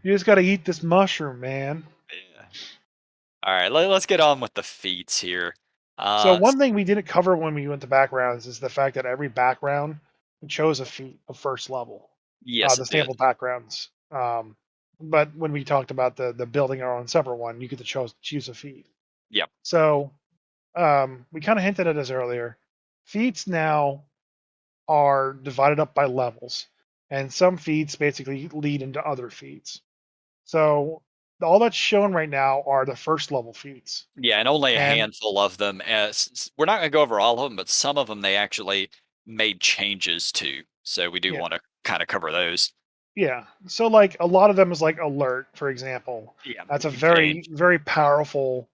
just got to eat this mushroom, man. Yeah. All right, let's get on with the feats here. So Uh, one thing we didn't cover when we went to backgrounds is the fact that every background chose a feat of first level. yes, The it did. sample backgrounds. But when we talked about the building our own separate one, you get to choose a feat. Yep. So we kind of hinted at this earlier. Feats now are divided up by levels, and some feats basically lead into other feats. So all that's shown right now are the first level feats, Yeah, and only a and handful of them. We're not going to go over all of them, but some of them they actually made changes to. So we do yeah, want to kind of cover those. yeah. So like a lot of them is like alert, for example. Yeah, That's a you very change. very powerful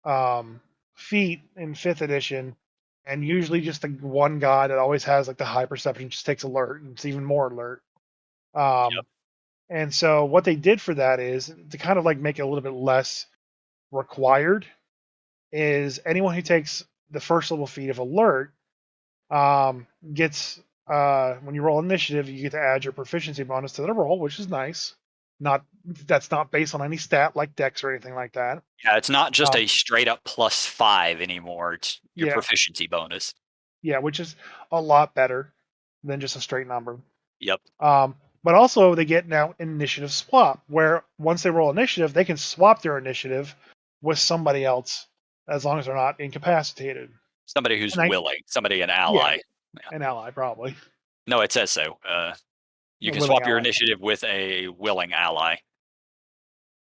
um, feat in fifth edition, and usually just the one guy that always has like the high perception just takes alert, and it's even more alert. Yep. Um, and so what they did for that is to kind of like make it a little bit less required. Is anyone who takes the first level feat of alert gets when you roll initiative, you get to add your proficiency bonus to the roll, which is nice. Not That's not based on any stat like Dex or anything like that. Yeah, it's not just Um, a straight up +5 anymore. It's your yeah, proficiency bonus. yeah, which is a lot better than just a straight number. Yep. But also they get now initiative swap, where once they roll initiative, they can swap their initiative with somebody else as long as they're not incapacitated. Somebody who's And I willing, somebody an Yeah, ally. Yeah. an ally probably, No, it says so. You a can willing swap your ally. initiative with a willing ally.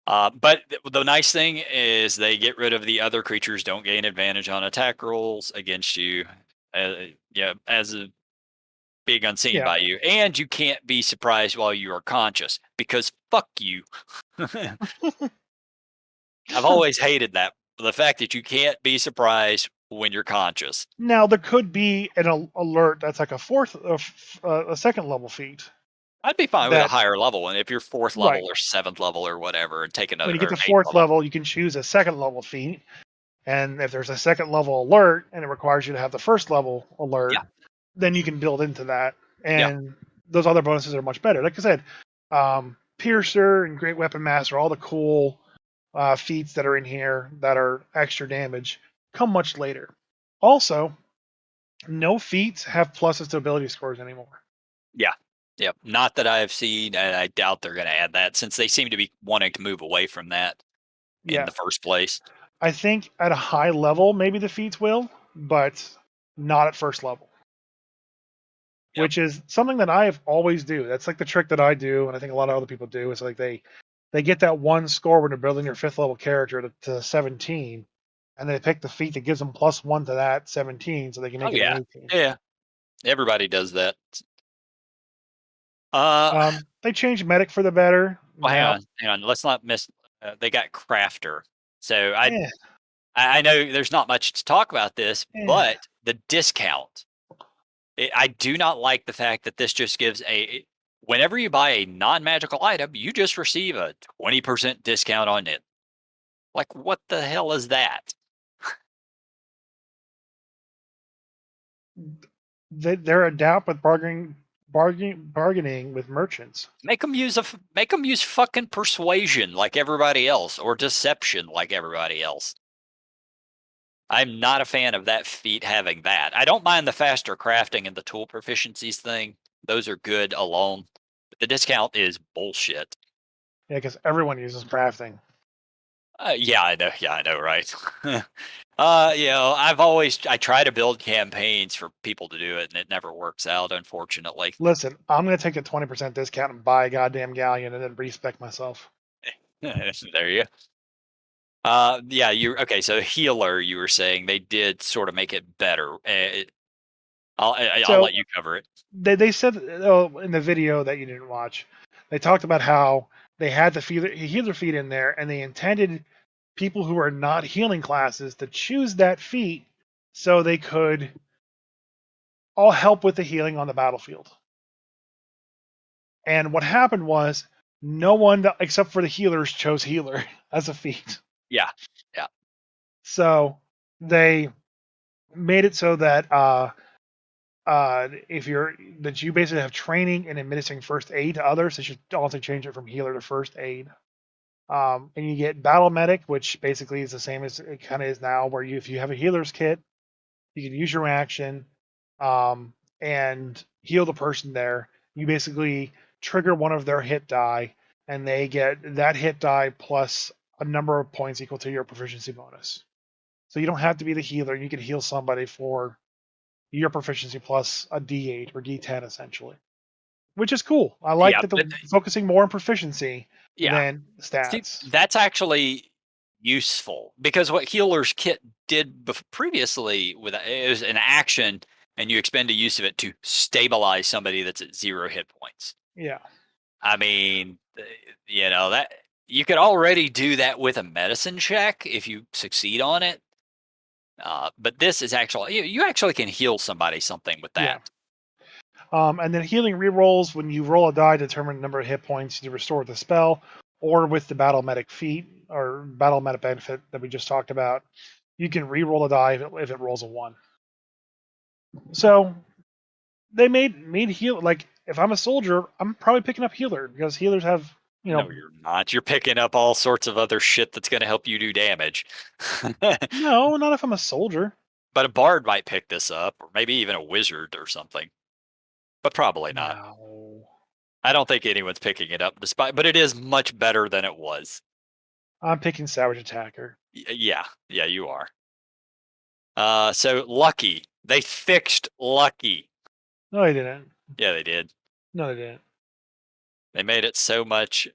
But the nice thing is they get rid of the other creatures don't gain advantage on attack rolls against you. Yeah, as a being unseen Yeah. by you, and you can't be surprised while you are conscious because fuck you. I've always hated that the fact that you can't be surprised when you're conscious. Now there could be an alert that's like a second level feat. I'd be fine with a That higher level, and if you're fourth level Right or seventh level or whatever, and take when another you get or to eighth fourth level. level, you can choose a second level feat, And if there's a second level alert and it requires you to have the first level alert, Yeah. then you can build into that. Yeah. And those other bonuses are much better. Like I said, Piercer and Great Weapon Master, all the cool feats that are in here that are extra damage come much later. Also, no feats have pluses to ability scores anymore. Yeah. Yep. Not that I've seen, and I doubt they're going to add that since they seem to be wanting to move away from that in Yeah, the first place. I think at a high level, maybe the feats will, but not at first level, Yep. which is something that I have always do. That's like the trick that I do, and I think a lot of other people do. Is like they get that one score when they're building your fifth level character to 17, and they pick the feat that gives them +1 to that 17, so they can Oh make it an yeah. 18. Yeah. Everybody does that. Uh, They changed medic for the better well, hang now. on, hang on. Let's not miss. They got crafter. So Eh, I know there's not much to talk about this, eh. but the discount. I do not like the fact that this just gives whenever you buy a non-magical item, you just receive a 20% discount on it. Like, what the hell is that? They're adept with bargaining with merchants. Make them use fucking persuasion like everybody else, or deception like everybody else. I'm not a fan of that feat having that. I don't mind the faster crafting and the tool proficiencies thing. Those are good alone. But the discount is bullshit. Yeah, because everyone uses crafting. Yeah, I know. Yeah, I know, right? I try to build campaigns for people to do it, and it never works out, unfortunately. Listen, I'm gonna take a 20% discount and buy a goddamn galleon and then respec myself. There you go. Yeah, you okay? So healer, you were saying they did sort of make it better. I'll So let you cover it. they said in the video that you didn't watch, they talked about how they had the healer feat in there, and they intended people who are not healing classes to choose that feat so they could all help with the healing on the battlefield. And what happened was no one except for the healers chose healer as a feat. Yeah, yeah, So they made it so that if you basically have training in administering first aid to others, they should also change it from healer to first aid. And you get battle medic, which basically is the same as it kind of is now, where if you have a healer's kit, you can use your action and heal the person there. You basically trigger one of their hit die, and they get that hit die plus a number of points equal to your proficiency bonus. So you don't have to be the healer. You can heal somebody for your proficiency plus a D8 or D10 essentially, which is cool. I like yeah. that they're focusing more on proficiency Yeah. than See, stats. that's actually useful because what healer's kit did previously with it was an action, and you expend a use of it to stabilize somebody that's at 0 hit points. Yeah. I mean, that you could already do that with a medicine check if you succeed on it. But this is actually you actually can heal somebody something with Yeah. that. And then healing rerolls when you roll a die, determine the number of hit points to restore the spell, or with the battle medic feat or battle medic benefit that we just talked about, you can re-roll a die if it rolls a 1. So they made heal like if I'm a soldier, I'm probably picking up healer because healers have No, you're not. You're picking up all sorts of other shit that's going to help you do damage. no, not if I'm a soldier. But a bard might pick this up, or maybe even a wizard or something. But probably not. No, I don't think anyone's picking it up, but it is much better than it was. I'm picking savage attacker. Yeah, yeah, you are. So lucky. They fixed lucky. No, they didn't. Yeah, they did. No, they didn't. They made it so much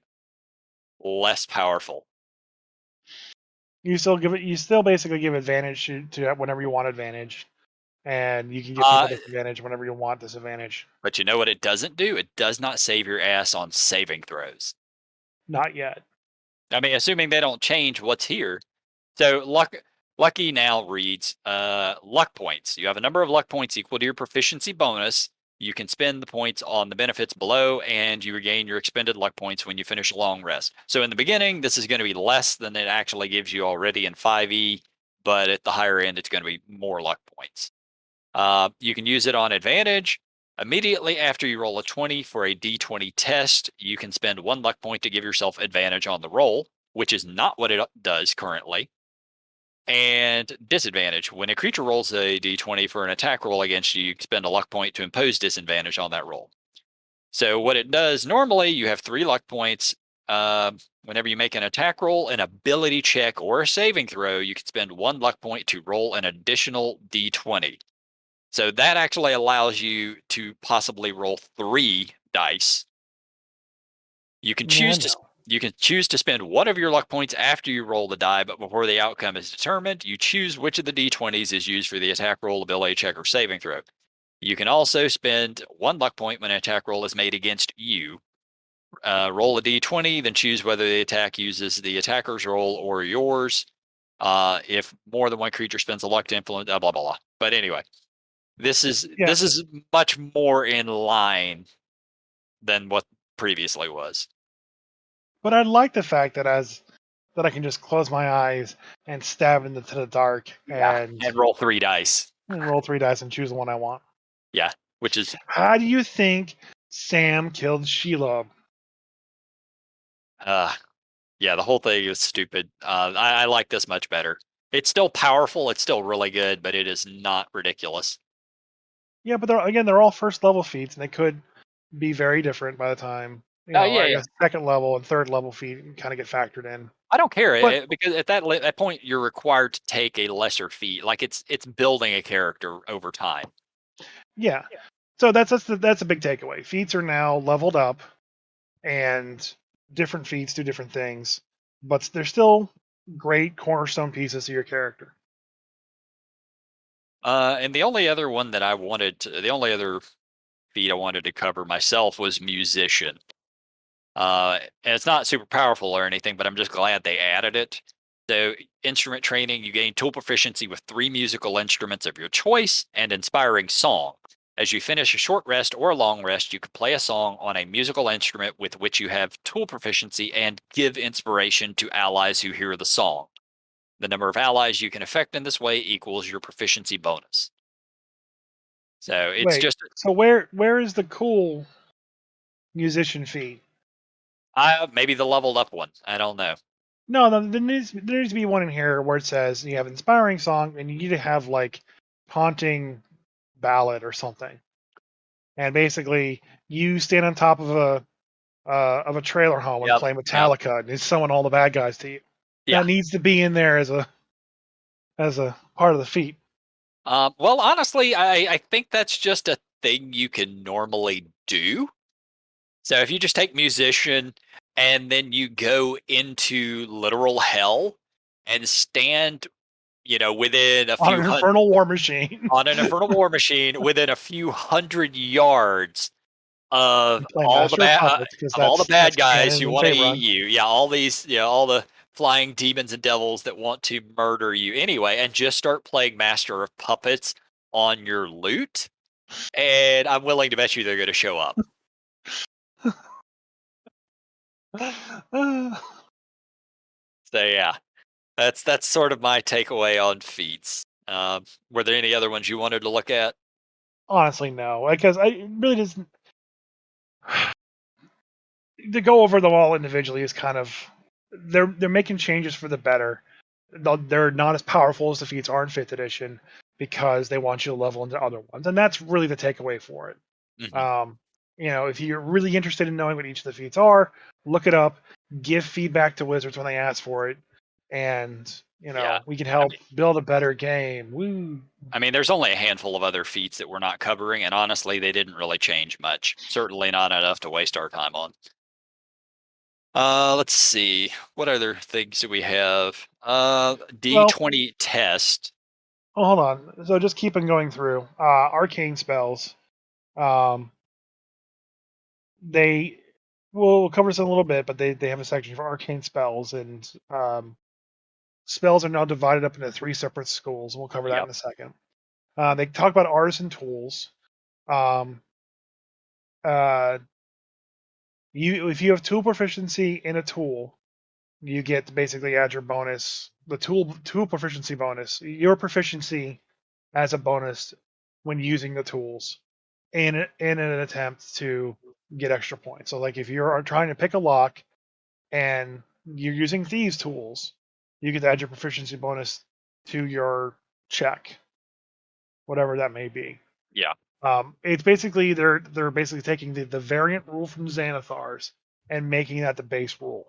less powerful. You still basically give advantage to whenever you want advantage, and you can give Uh, people disadvantage whenever you want disadvantage. but you know what it doesn't do? It does not save your ass on saving throws. Not yet. I mean, assuming they don't change what's here. So lucky now reads luck points. You have a number of luck points equal to your proficiency bonus. You can spend the points on the benefits below, and you regain your expended luck points when you finish a long rest. So in the beginning, this is going to be less than it actually gives you already in 5e, but at the higher end, it's going to be more luck points. You can use it on advantage. Immediately after you roll a 20 for a d20 test, you can spend 1 luck point to give yourself advantage on the roll, which is not what it does currently. And disadvantage. When a creature rolls a d20 for an attack roll against you, you can spend a luck point to impose disadvantage on that roll. So what it does normally, you have 3 luck points. Whenever you make an attack roll, an ability check, or a saving throw, you can spend 1 luck point to roll an additional d20. So that actually allows you to possibly roll 3 dice. You can Yeah, I choose to know. you can choose to spend one of your luck points after you roll the die, but before the outcome is determined, you choose which of the d20s is used for the attack roll, ability check, or saving throw. You can also spend 1 luck point when an attack roll is made against you. Roll a d20, then choose whether the attack uses the attacker's roll or yours. If more than one creature spends a luck to influence, blah blah blah. But anyway, this is Yeah, this is much more in line than what previously was. but I like the fact that I can just close my eyes and stab into the dark Yeah. And roll 3 dice. and roll 3 dice and choose the one I want. Yeah, which is How do you think Sam killed Sheila? uh yeah, the whole thing is stupid. I like this much better. It's still powerful, it's still really good, but it is not ridiculous. Yeah, but they're all first level feats, and they could be very different by the time Yeah, I yeah. guess second level and third level feat kind of get factored in. I don't care But because at that point you're required to take a lesser feat. Like it's building a character over time. yeah, so that's a big takeaway. Feats are now leveled up, and different feats do different things, but they're still great cornerstone pieces of your character. And the only other one that the only other feat I wanted to cover myself was musician. And it's not super powerful or anything, but I'm just glad they added it. So, instrument training, you gain tool proficiency with 3 musical instruments of your choice and inspiring song. As you finish a short rest or a long rest, you can play a song on a musical instrument with which you have tool proficiency and give inspiration to allies who hear the song. The number of allies you can affect in this way equals your proficiency bonus. So it's Wait, just so where is the cool musician feat? maybe the leveled up one. I don't know. No, no, there needs to be one in here where it says you have inspiring song and you need to have like haunting ballad or something. And basically, you stand on top of a trailer home and Yep. play Yep. Metallica and it's summon all the bad guys to you. Yeah. That needs to be in there as a part of the feat. Well, honestly, I think that's just a thing you can normally do. So if you just take musician and then you go into literal hell and stand, within a On few an hundred infernal war machine on an infernal war machine within a few hundred yards of and play Master of Puppets because all the that's bad guys canon who in want to eat Faerun. you. Yeah, all these, all the flying demons and devils that want to murder you anyway, and just start playing Master of Puppets on your loot. And I'm willing to bet you they're going to show up. So yeah, that's sort of my takeaway on feats. Were there any other ones you wanted to look at? Honestly, no, because I it really doesn't. To go over them all individually is kind of they're making changes for the better. They're not as powerful as the feats are in fifth edition because they want you to level into other ones, and that's really the takeaway for it. Hmm. Um, if you're really interested in knowing what each of the feats are, look it up, give feedback to Wizards when they ask for it, and Yeah, we can I help mean, build a better game. Woo! there's only a handful of other feats that we're not covering, and honestly, they didn't really change much. Certainly not enough to waste our time on. Let's see. What other things do we have? Well, D20 test. oh, hold on. So just keep on going through. Arcane spells. Um, they we'll cover this in a little bit, but they have a section for arcane spells, and spells are now divided up into 3 separate schools. We'll cover that Yep. in a second. They talk about artisan tools. Um, uh, if you have tool proficiency in a tool, you get to basically add your bonus the tool proficiency bonus, your proficiency as a bonus when using the tools in an attempt to get extra points. So like if you're trying to pick a lock and you're using thieves tools, you get to add your proficiency bonus to your check, whatever that may be. Yeah. It's basically they're basically taking the variant rule from Xanathar's and making that the base rule.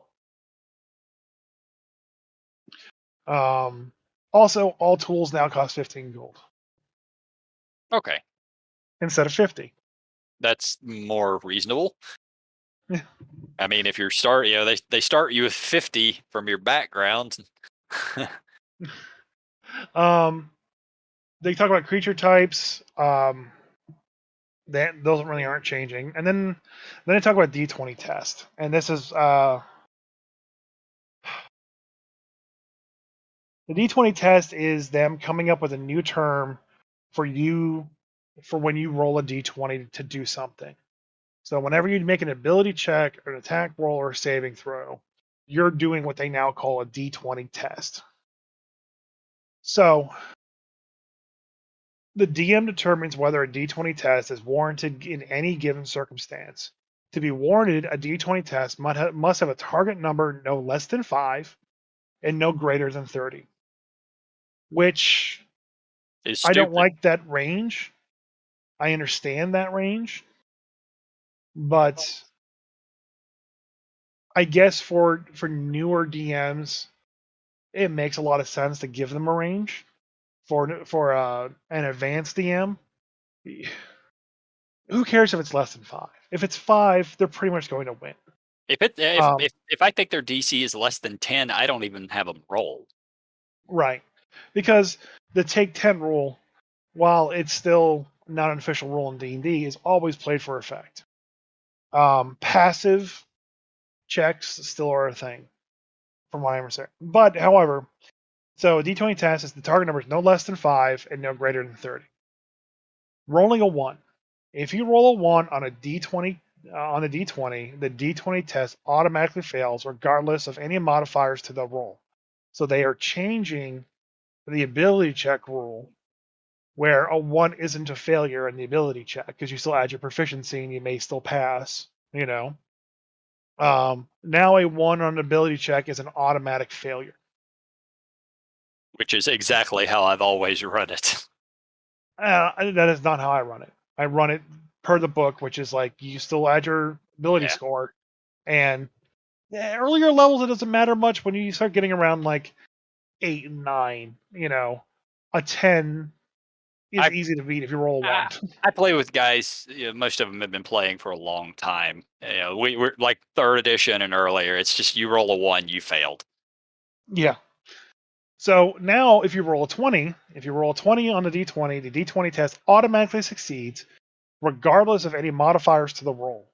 Also, all tools now cost 15 gold Okay. instead of 50. That's more reasonable. Yeah. I mean, if you're they start you with 50 from your background. They talk about creature types. Those really aren't changing. And then they talk about D20 test. And this is the D20 test is them coming up with a new term for when you roll a D20 to do something. So whenever you make an ability check or an attack roll or a saving throw, you're doing what they now call a D20 test. So the DM determines whether a D20 test is warranted in any given circumstance. To be warranted, a D20 test must have a target number no less than 5 and no greater than 30, which Is I don't stupid. like that range. I understand that range, but I guess for newer DMs, it makes a lot of sense to give them a range. For an advanced DM, who cares if it's less than 5? If it's 5, they're pretty much going to win. Um, If I think their DC is less than 10, I don't even have them roll. right, because the take 10 rule, while it's still not an official rule in D&D, is always played for effect. Passive checks still are a thing, from what I understand. But however, so a D20 test is the target number is no less than 5 and no greater than 30. Rolling a 1. If you roll a 1 on a D20 the D20 test automatically fails regardless of any modifiers to the roll. So they are changing the ability check rule where a 1 isn't a failure in the ability check because you still add your proficiency and you may still pass, you know. Now a 1 on an ability check is an automatic failure. Which is exactly how I've always run it. That is not how I run it. I run it per the book, which is like you still add your ability Yeah. score, and earlier levels it doesn't matter much. When you start getting around like 8 and 9, a 10 is I easy to beat if you roll a 1. I, I play with guys. Most of them have been playing for a long time. We're like third edition and earlier. It's just you roll a 1, you failed. Yeah. So now if you roll a 20, if you roll a 20 on the D20 test automatically succeeds regardless of any modifiers to the roll.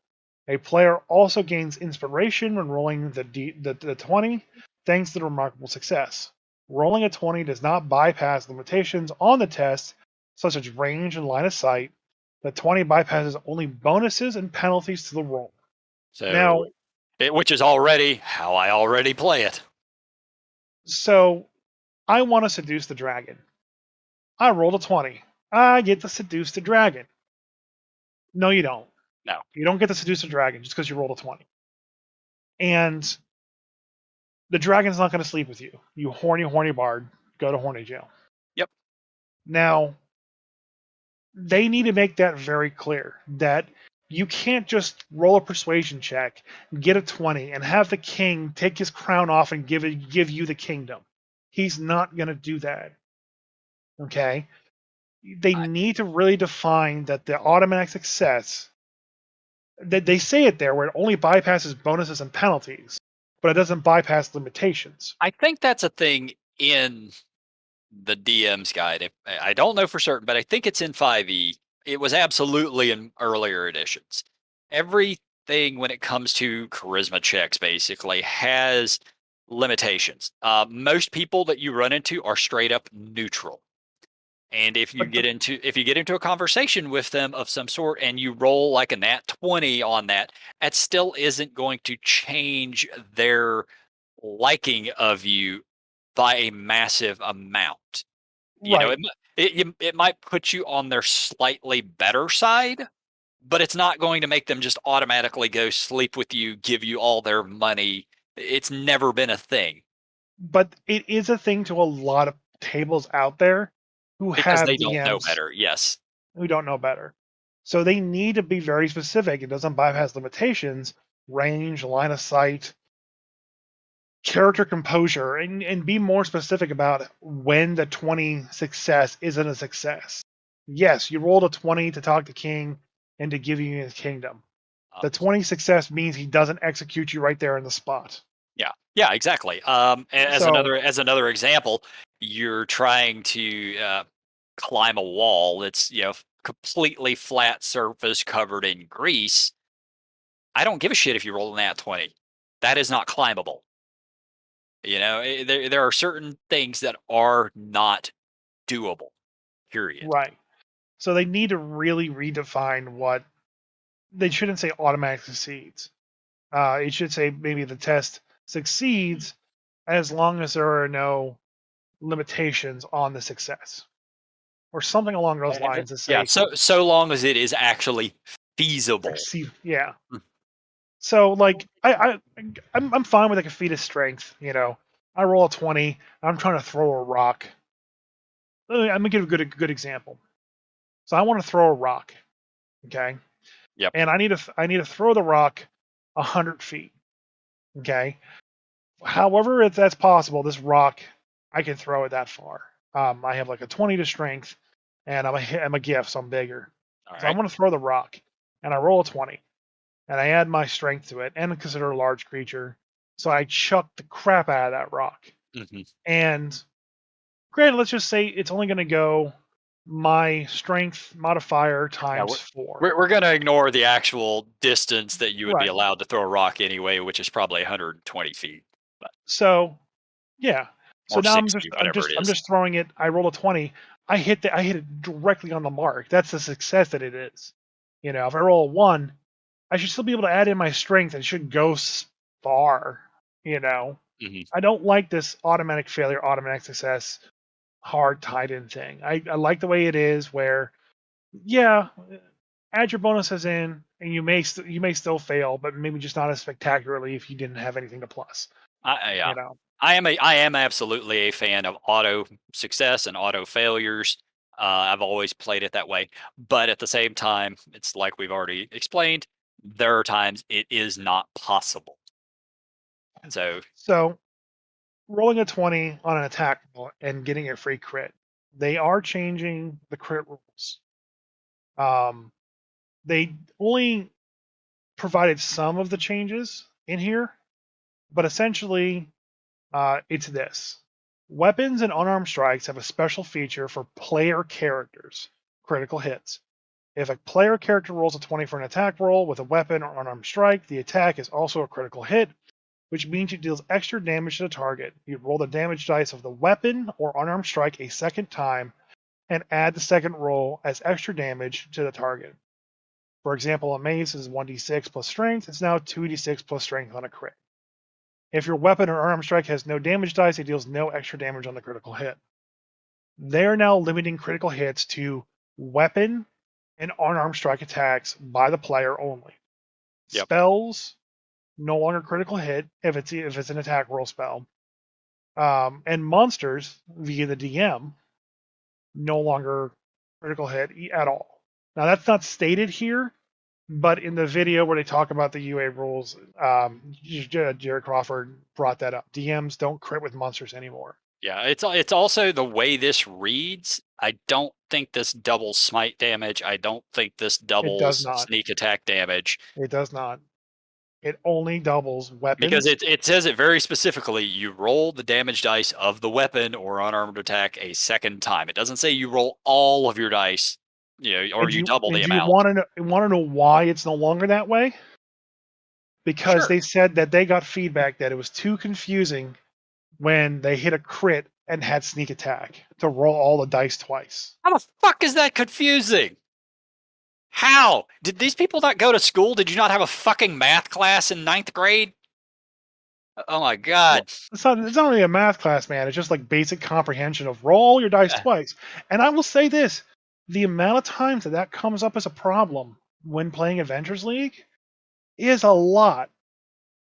A player also gains inspiration when rolling the 20 thanks to the remarkable success. Rolling a 20 does not bypass limitations on the test, such as range and line of sight. The 20 bypasses only bonuses and penalties to the roll. So, Now, which is already how I already play it. so I want to seduce the dragon. I rolled a 20. I get to seduce the dragon. No, you don't. No, You don't get to seduce the dragon just because you rolled a 20. And the dragon's not going to sleep with you. You horny bard, go to horny jail. yep. Now, they need to make that very clear that you can't just roll a persuasion check, get a 20, and have the king take his crown off and give you the kingdom. He's not going to do that. Okay? They I, need to really define that the automatic success, that they say it there where it only bypasses bonuses and penalties, but it doesn't bypass limitations. I think that's a thing in the DM's guide. I don't know for certain, but I think it's in 5e. It was absolutely in earlier editions. Everything when it comes to charisma checks basically has limitations. Most people that you run into are straight up neutral. And But the if you get into a conversation with them of some sort and you roll like a nat 20 on that, that still isn't going to change their liking of you by a massive amount. You know, Right. it might put you on their slightly better side, but it's not going to make them just automatically go sleep with you, give you all their money. It's never been a thing But it is a thing to a lot of tables out there who because have they don't know DMs better. Yes. who don't know better. So they need to be very specific. It doesn't bypass limitations, range, line of sight, character composure, and be more specific about when the 20 success isn't a success. Yes, you rolled a 20 to talk to King and to give you his kingdom. Uh, The 20 success means he doesn't execute you right there in the spot. yeah. Yeah. Exactly. So, As another example, you're trying to climb a wall that's completely flat surface covered in grease. I don't give a shit if you roll an at 20. That is not climbable. There are certain things that are not doable. Period. right. So they need to really redefine what they shouldn't say automatic succeeds. It should say maybe the test succeeds as long as there are no limitations on the success or something along those lines to Yeah. say So long as it is actually feasible. succeed. Yeah. Mm. So like I'm fine with like a feat of strength. I roll a 20. I'm trying to throw a rock. I'm gonna give a good example. So I want to throw a rock. Okay. Yep. And I need to throw the rock 100 feet. Okay. However, if that's possible, this rock I can throw it that far. I have like a 20 to strength, and I'm a gift, so I'm bigger. All So I'm right. going to throw the rock, and I roll a 20, and I add my strength to it, and consider a large creature. So I chuck the crap out of that rock. Hmm. And granted, let's just say it's only going to go my strength modifier Yeah. times four. We're going to ignore the actual distance that you would be Right. allowed to throw a rock anyway, which is probably 120 feet, but, So yeah. So or now 60, whatever it I'm is. just throwing it. I roll a 20. I hit it directly on the mark. That's the success that it is. If I roll a 1, I should still be able to add in my strength and should go far, you know. Hmm. I don't like this automatic failure, automatic success, hard tied in thing. I like the way it is where yeah, add your bonuses in and you may still fail, but maybe just not as spectacularly if you didn't have anything to plus, Yeah. you know. I am absolutely a fan of auto success and auto failures. I've always played it that way, but at the same time, it's like we've already explained. There are times it is not possible. So So rolling a 20 on an attack roll and getting a free crit. They are changing the crit rules. Um, they only provided some of the changes in here, but essentially, it's this. Weapons and unarmed strikes have a special feature for player characters, critical hits. If a player character rolls a 20 for an attack roll with a weapon or unarmed strike, the attack is also a critical hit, which means it deals extra damage to the target. You roll the damage dice of the weapon or unarmed strike a second time and add the second roll as extra damage to the target. For example, a mace is 1d6 plus strength. It's now 2d6 plus strength on a crit. If your weapon or unarmed strike has no damage dice, it deals no extra damage on the critical hit. They're now limiting critical hits to weapon and unarmed strike attacks by the player only. yep. Spells no longer critical hit if it's an attack roll spell. And monsters via the DM no longer critical hit at all. Now that's not stated here, but in the video where they talk about the UA rules, Jared Crawford brought that up. DMs don't crit with monsters anymore. Yeah, it's also the way this reads. I don't think this doubles smite damage. I don't think this It does doubles not. sneak attack damage It does not. It only doubles because weapons. it says it very specifically. You roll the damage dice of the weapon or unarmed attack a second time. It doesn't say you roll all of your dice, or And you you double the and you amount. want to know why it's no longer that way? Because Sure. they said that they got feedback that it was too confusing when they hit a crit and had sneak attack to roll all the dice twice. How the fuck is that confusing? How? Did these people not go to school? Did you not have a fucking math class in ninth grade? Oh my Well, god. it's not really a math class, man. It's just like basic comprehension of roll your dice Yeah. twice. And I will say this: the amount of times that comes up as a problem when playing Adventures League is a lot.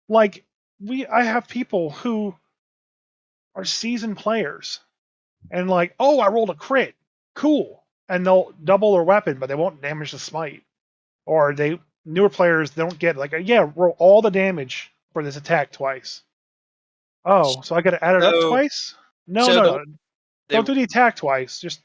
Like I have people who are seasoned players and like, oh, I rolled a crit, cool, and they'll double their weapon, but they won't damage the smite. Or they newer players they don't get like, yeah, roll all the damage for this attack twice. Oh, so I got to add it up So twice? No, so no, the no. Don't the do the attack twice. Just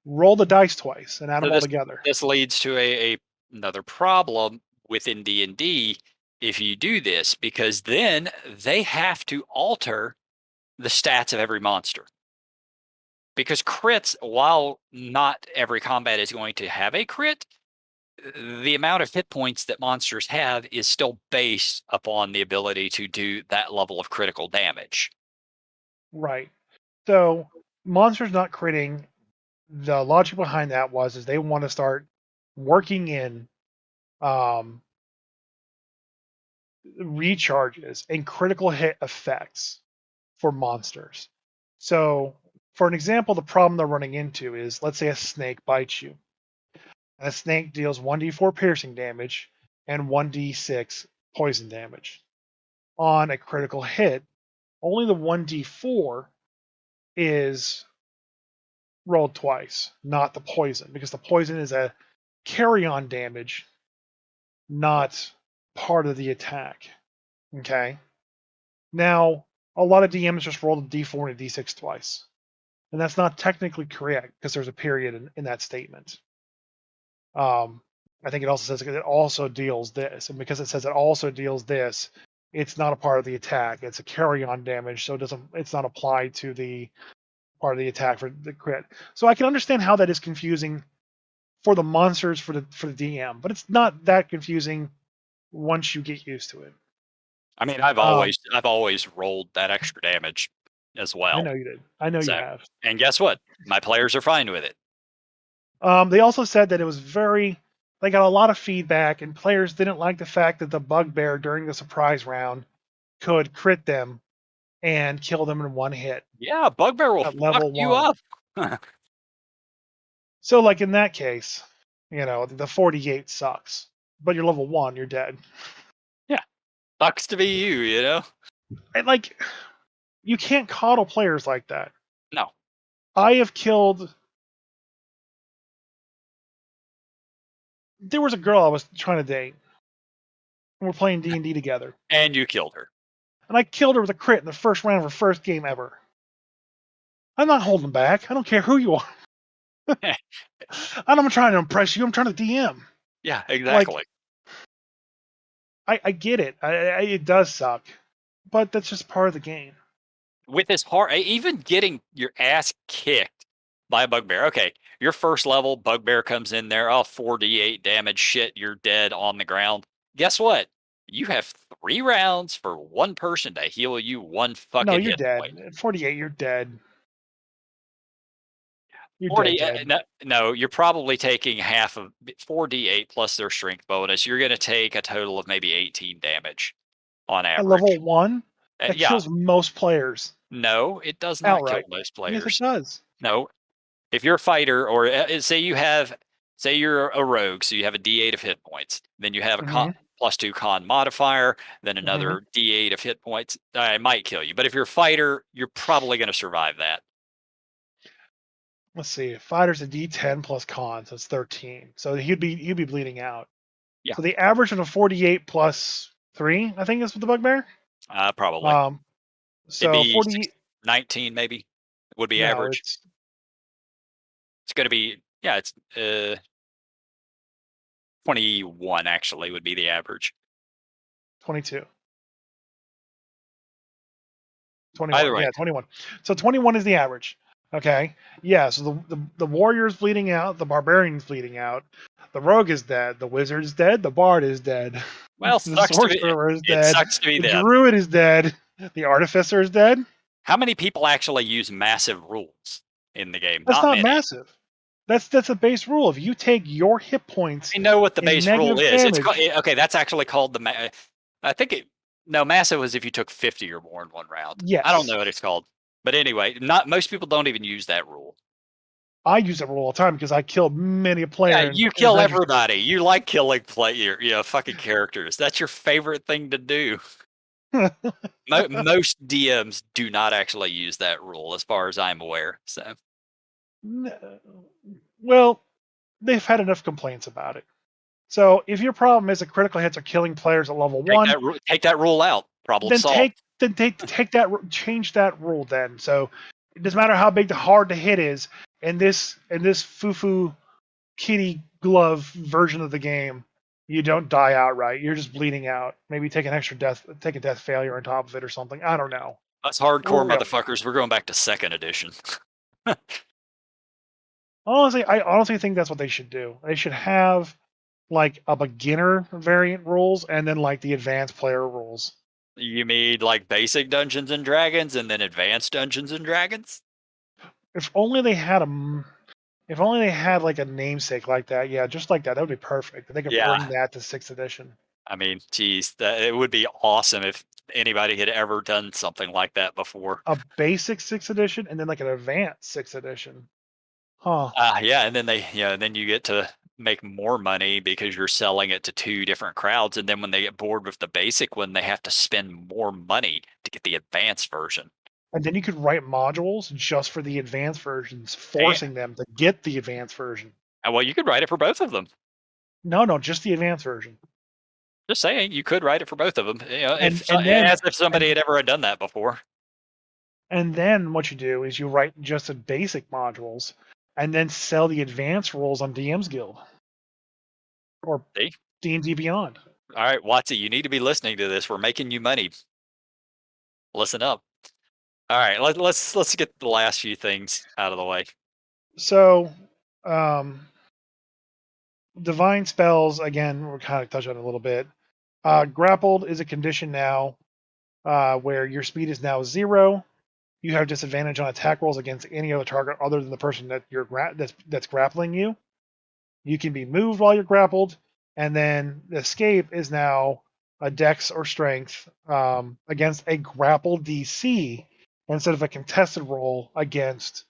roll the dice twice and add so them all together. this leads to a another problem within D&D if you do this, because then they have to alter the stats of every monster. Because crits, while not every combat is going to have a crit, the amount of hit points that monsters have is still based upon the ability to do that level of critical damage. Right. So monsters not critting. The logic behind that is they want to start working in um, recharges and critical hit effects for monsters. So, for an example, the problem they're running into is, let's say a snake bites you, and a snake deals 1d4 piercing damage and 1d6 poison damage. On a critical hit, only the 1d4 is rolled twice, not the poison, because the poison is a carry on damage, not part of the attack. Okay? Now, a lot of DMs just roll a d4 and a d6 twice. And that's not technically correct because there's a period in that statement. Um, I think it also says it also deals this. And because it says it also deals this, it's not a part of the attack. It's a carry on damage, so it's not applied to the part of the attack for the crit. So I can understand how that is confusing for the monsters for the DM, but it's not that confusing once you get used to it. I mean, Um, I've always rolled that extra damage as I well. know you did. I know you So, have. and guess what? My players are fine with it. They also said that it was they got a lot of feedback, and players didn't like the fact that the bugbear during the surprise round could crit them and kill them in one hit Yeah, Bugbear will at fuck level you one. up. So, like in that case, the 48 sucks, but you're level one, you're dead. Yeah, sucks to be you, you know? And like, you can't coddle players like that. No. I have killed. There was a girl I was trying to date, and we're playing D&D together, And you killed her. and I killed her with a crit in the first round of her first game ever. I'm not holding back. I don't care who you are. I'm trying to impress you. I'm trying to DM. Yeah, Like, exactly. I get it. It does suck, but that's just part of the game. With this hard, even getting your ass kicked by a bugbear. Okay, your first level bugbear comes in there, oh, 4d8 damage, shit, you're dead on the ground. Guess what? You have 3 rounds for one person to heal you one No, fucking you're hit dead. point. At 48, you're dead. You're dead, 40, dead. no, no, you're probably taking half of 4d8 plus their strength bonus. You're going to take a total of maybe 18 damage on At level average. one, that Yeah, kills most players no, it does not kill outright. most Yes, it players. does. No, if you're a fighter, or say you're a rogue, so you have a D8 of hit points, then you have a Mm-hmm. +2 con modifier, then Mm-hmm. another D8 of hit points. It might kill you, but if you're a fighter, you're probably going to survive that. Let's see. Fighter's a D10 plus con, so it's 13. So he'd be bleeding out. Yeah, So the average of a 48 plus three, I think, is with the bugbear. probably. Um, It'd so be 40. 19 maybe would be No, average. it's It's going to be, yeah, it's 21 actually would be the average. 22. Either 21. way, Yeah, 21. So 21 is the average. Okay. Yeah. So the warrior's bleeding out. The barbarian's bleeding out. The rogue is dead. The wizard is dead. The bard is dead. well, The sorcerer is it dead. sucks to be The them. druid is dead. The artificer is dead. How many people actually use massive rules in the game? That's Not not many. massive. That's a base rule. If you take your hit points I know what the in base rule negative is. damage, Okay. That's actually called I think No, massive was if you took 50 or more in one round. I don't Yes. know what it's called, but anyway, not most people don't even use that rule. I use that rule all the time because I killed many a Yeah, player you in kill Adventure Space. everybody. You like killing fucking characters. That's your favorite thing to do. Most DMs do not actually use that rule, as far as I'm aware. So Well, they've had enough complaints about it. So if your problem is that critical hits are killing players at level one, take that rule out. Problem then solved. take that change that rule then. So it doesn't matter how big the hard to hit is in this foo kitty glove version of the game, you don't die outright. You're just bleeding out. Maybe take take a death failure on top of it or something. I don't know. Us hardcore Really. motherfuckers, we're going back to second edition. Honestly, I honestly think that's what they should do. They should have like a beginner variant rules and then like the advanced player rules. You mean like basic Dungeons and Dragons and then advanced Dungeons and Dragons? If only they had if only they had like a namesake like that. Yeah, just like that. That would be perfect. They could Yeah. bring that to 6th edition. I mean, geez, it would be awesome if anybody had ever done something like that before. A basic 6th edition and then like an advanced 6th edition. Huh. Yeah, and then then you get to make more money because you're selling it to two different crowds, and then when they get bored with the basic one, they have to spend more money to get the advanced version. And then you could write modules just for the advanced versions, And, forcing them to get the advanced version. well, you could write it for both of them. No, just the advanced version. Just saying, you could write it for both of them. And then As if somebody had ever done that before. and then what you do is you write just the basic modules and then sell the advanced rules on DM's Guild or See? D&D Beyond. All right, WotC, you need to be listening to this. We're making you money. Listen up. All right, let's get the last few things out of the way. So, divine spells again. We're kind of touched on it a little bit. Grappled is a condition now where your speed is now 0. You have disadvantage on attack rolls against any other target other than the person that that's grappling you. You can be moved while you're grappled, and then the escape is now a dex or strength against a grapple DC instead of a contested roll against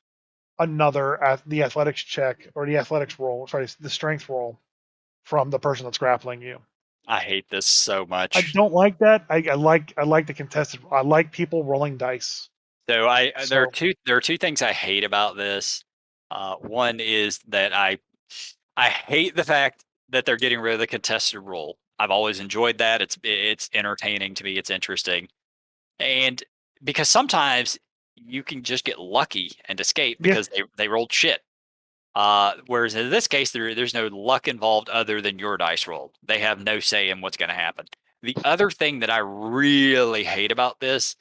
another at the athletics check or the athletics roll, sorry, the strength roll from the person that's grappling you. I hate this so I much. don't like that. I like the contested. I like people rolling dice. So So there are two things I hate about this. One is that I hate the fact that they're getting rid of the contested role. I've always enjoyed that. It's entertaining to me. It's interesting, and because sometimes you can just get lucky and escape yeah, because they rolled shit. Whereas in this case, there's no luck involved other than your dice roll. They have no say in what's going to happen. The other thing that I really hate about this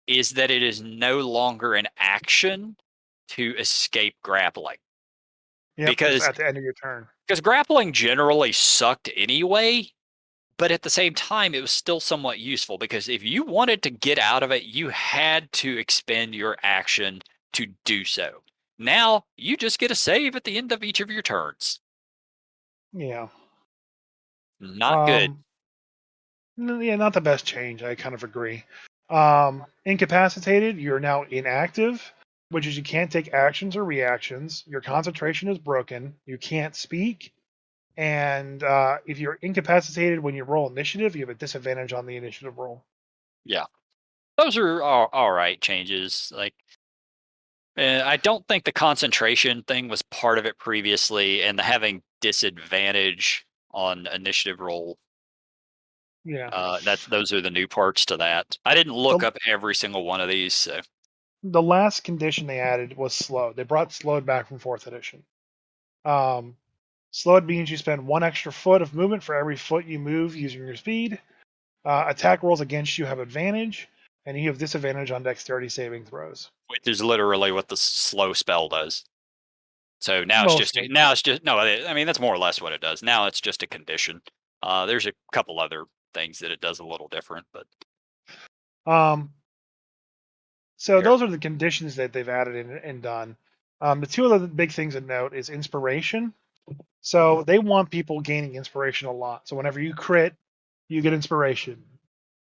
is that it is no longer an action to escape grappling yep, just because at the end of your turn. grappling generally sucked anyway, but at the same time it was still somewhat useful because if you wanted to get out of it, you had to expend your action to do so. Now you just get a save at the end of each of your turns. Yeah. Not good. Yeah, not the best change. I kind of agree. Incapacitated, you're now inactive, which is you can't take actions or reactions. Your concentration is broken. You can't speak. And if you're incapacitated when you roll initiative, you have a disadvantage on the initiative roll. Yeah. Those are all right changes. Like I don't think the concentration thing was part of it previously, and the having disadvantage on initiative roll. Yeah. Those are the new parts to that. I didn't look The, up every single one of these. So. the last condition they added was slowed. They brought slowed back from 4th edition. Slowed means you spend 1 extra foot of movement for every foot you move using your speed. Attack rolls against you have advantage, and you have disadvantage on dexterity saving throws. Which is literally what the slow spell does. So Mostly. now it's just no. I mean that's more or less what it does. Now it's just a condition. There's a couple other things that it does a little different, but Um, so here those are the conditions that they've added and done. The two other big things to note is inspiration. So they want people gaining inspiration a lot. So whenever you crit, you get inspiration.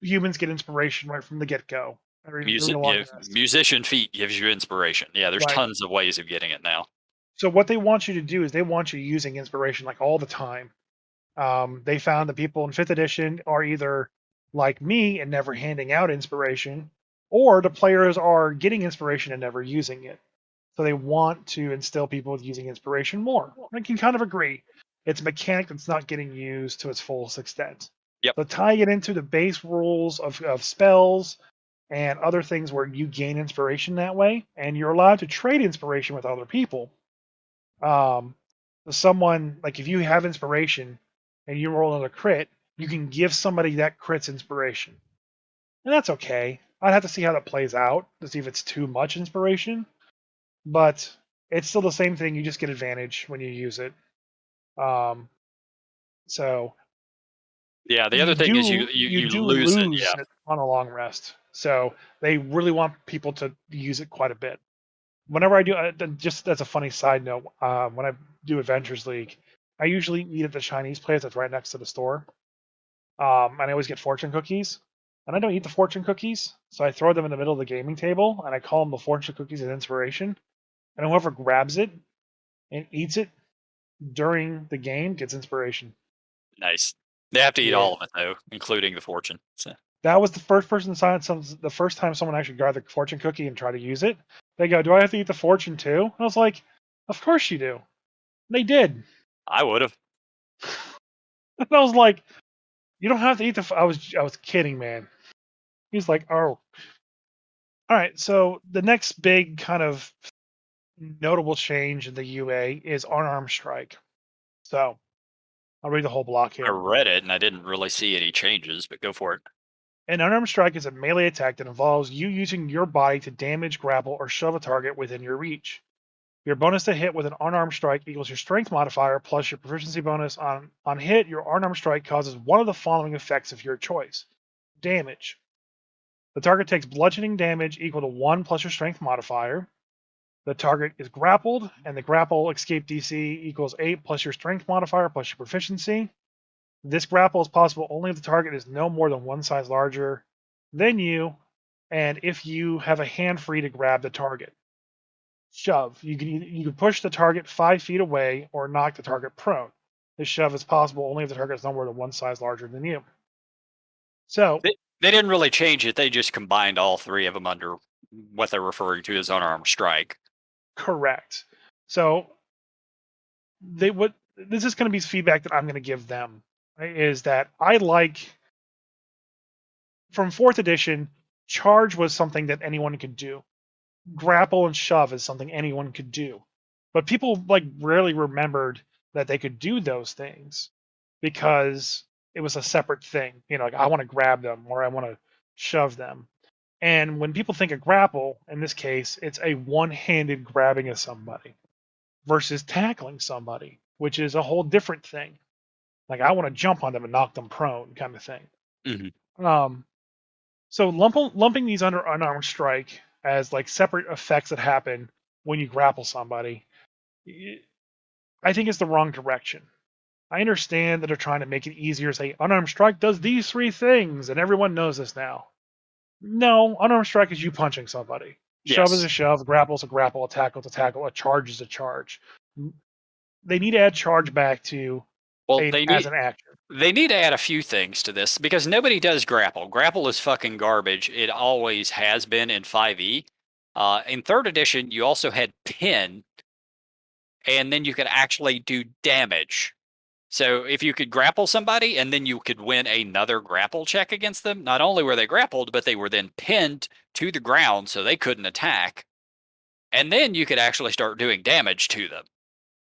humans get inspiration right from the get-go. Every long rest. Musician feat gives you inspiration. Yeah, there's Right. tons of ways of getting it now. So what they want you to do is they want you using inspiration like all the time. They found that people in fifth edition are either like me and never handing out inspiration, or the players are getting inspiration and never using it. So they want to instill people with using inspiration more. I can kind of agree. It's a mechanic that's not getting used to its fullest extent. Yep. So tying it into the base rules of spells and other things where you gain inspiration that way, and you're allowed to trade inspiration with other people. Um, someone like if you have inspiration and you roll another crit, you can give somebody that crit's inspiration, and that's okay. I'd have to see how that plays out to see if it's too much inspiration, but it's still the same thing. You just get advantage when you use it. Um, so Yeah, the you other thing is do you you do lose it. lose Yeah. it on a long rest. So they really want people to use it quite a bit. Whenever I do, just as a funny side note, when I do Adventures League, I usually eat at the Chinese place that's right next to the store. And I always get fortune cookies. And I don't eat the fortune cookies, so I throw them in the middle of the gaming table, and I call them the fortune cookies as inspiration. And whoever grabs it and eats it during the game gets inspiration. Nice. They have to eat Yeah, all of it though, including the fortune. So that was the first person the first time someone actually grabbed the fortune cookie and tried to use it. They go, "Do I have to eat the fortune too?" And I was like, "Of course you do." And they did. I would have. And I was like, "You don't have to eat the." I was kidding, man. He's like, "Oh, all right." So the next big kind of notable change in the UA is unarmed strike. So I'll read the whole block I here. read it and I didn't really see any changes, but go for it. An unarmed strike is a melee attack that involves you using your body to damage, grapple, or shove a target within your reach. Your bonus to hit with an unarmed strike equals your strength modifier plus your proficiency bonus. On hit, your unarmed strike causes one of the following effects of your choice. Damage. The target takes bludgeoning damage equal to 1 plus your strength modifier. The target is grappled, and the grapple escape DC equals 8 plus your strength modifier plus your proficiency. This grapple is possible only if the target is no more than one size larger than you, and if you have a hand free to grab the target. Shove. You can push the target 5 feet away or knock the target prone. This shove is possible only if the target is no more than one size larger than you. So, They didn't really change it. They just combined all three of them under what they're referring to as unarmed strike. correct. So they what this is going to be feedback that I'm going to give them, right, is that I like from fourth edition, charge was something that anyone could do. Grapple and shove is something anyone could do. But people like rarely remembered that they could do those things because it was a separate thing. You know, like I want to grab them or I want to shove them. And when people think of grapple, in this case, it's a one-handed grabbing of somebody versus tackling somebody, which is a whole different thing. Like I want to jump on them and knock them prone, kind of thing. Mm-hmm. So lumping these under unarmed strike as like separate effects that happen when you grapple somebody, I think it's the wrong direction. I understand that they're trying to make it easier to say unarmed strike does these three things, and everyone knows this now. No, unarmed strike is you punching somebody. Shove is Yes. a shove, grapple is a grapple, a tackle is a tackle, a charge is a charge. They need to add charge back to Well, a as an action. they need to add a few things to this because nobody does grapple. Grapple is fucking garbage. It always has been in 5e. In third edition, you also had pin, and then you could actually do damage. So if you could grapple somebody and then you could win another grapple check against them, not only were they grappled, but they were then pinned to the ground so they couldn't attack. And then you could actually start doing damage to them.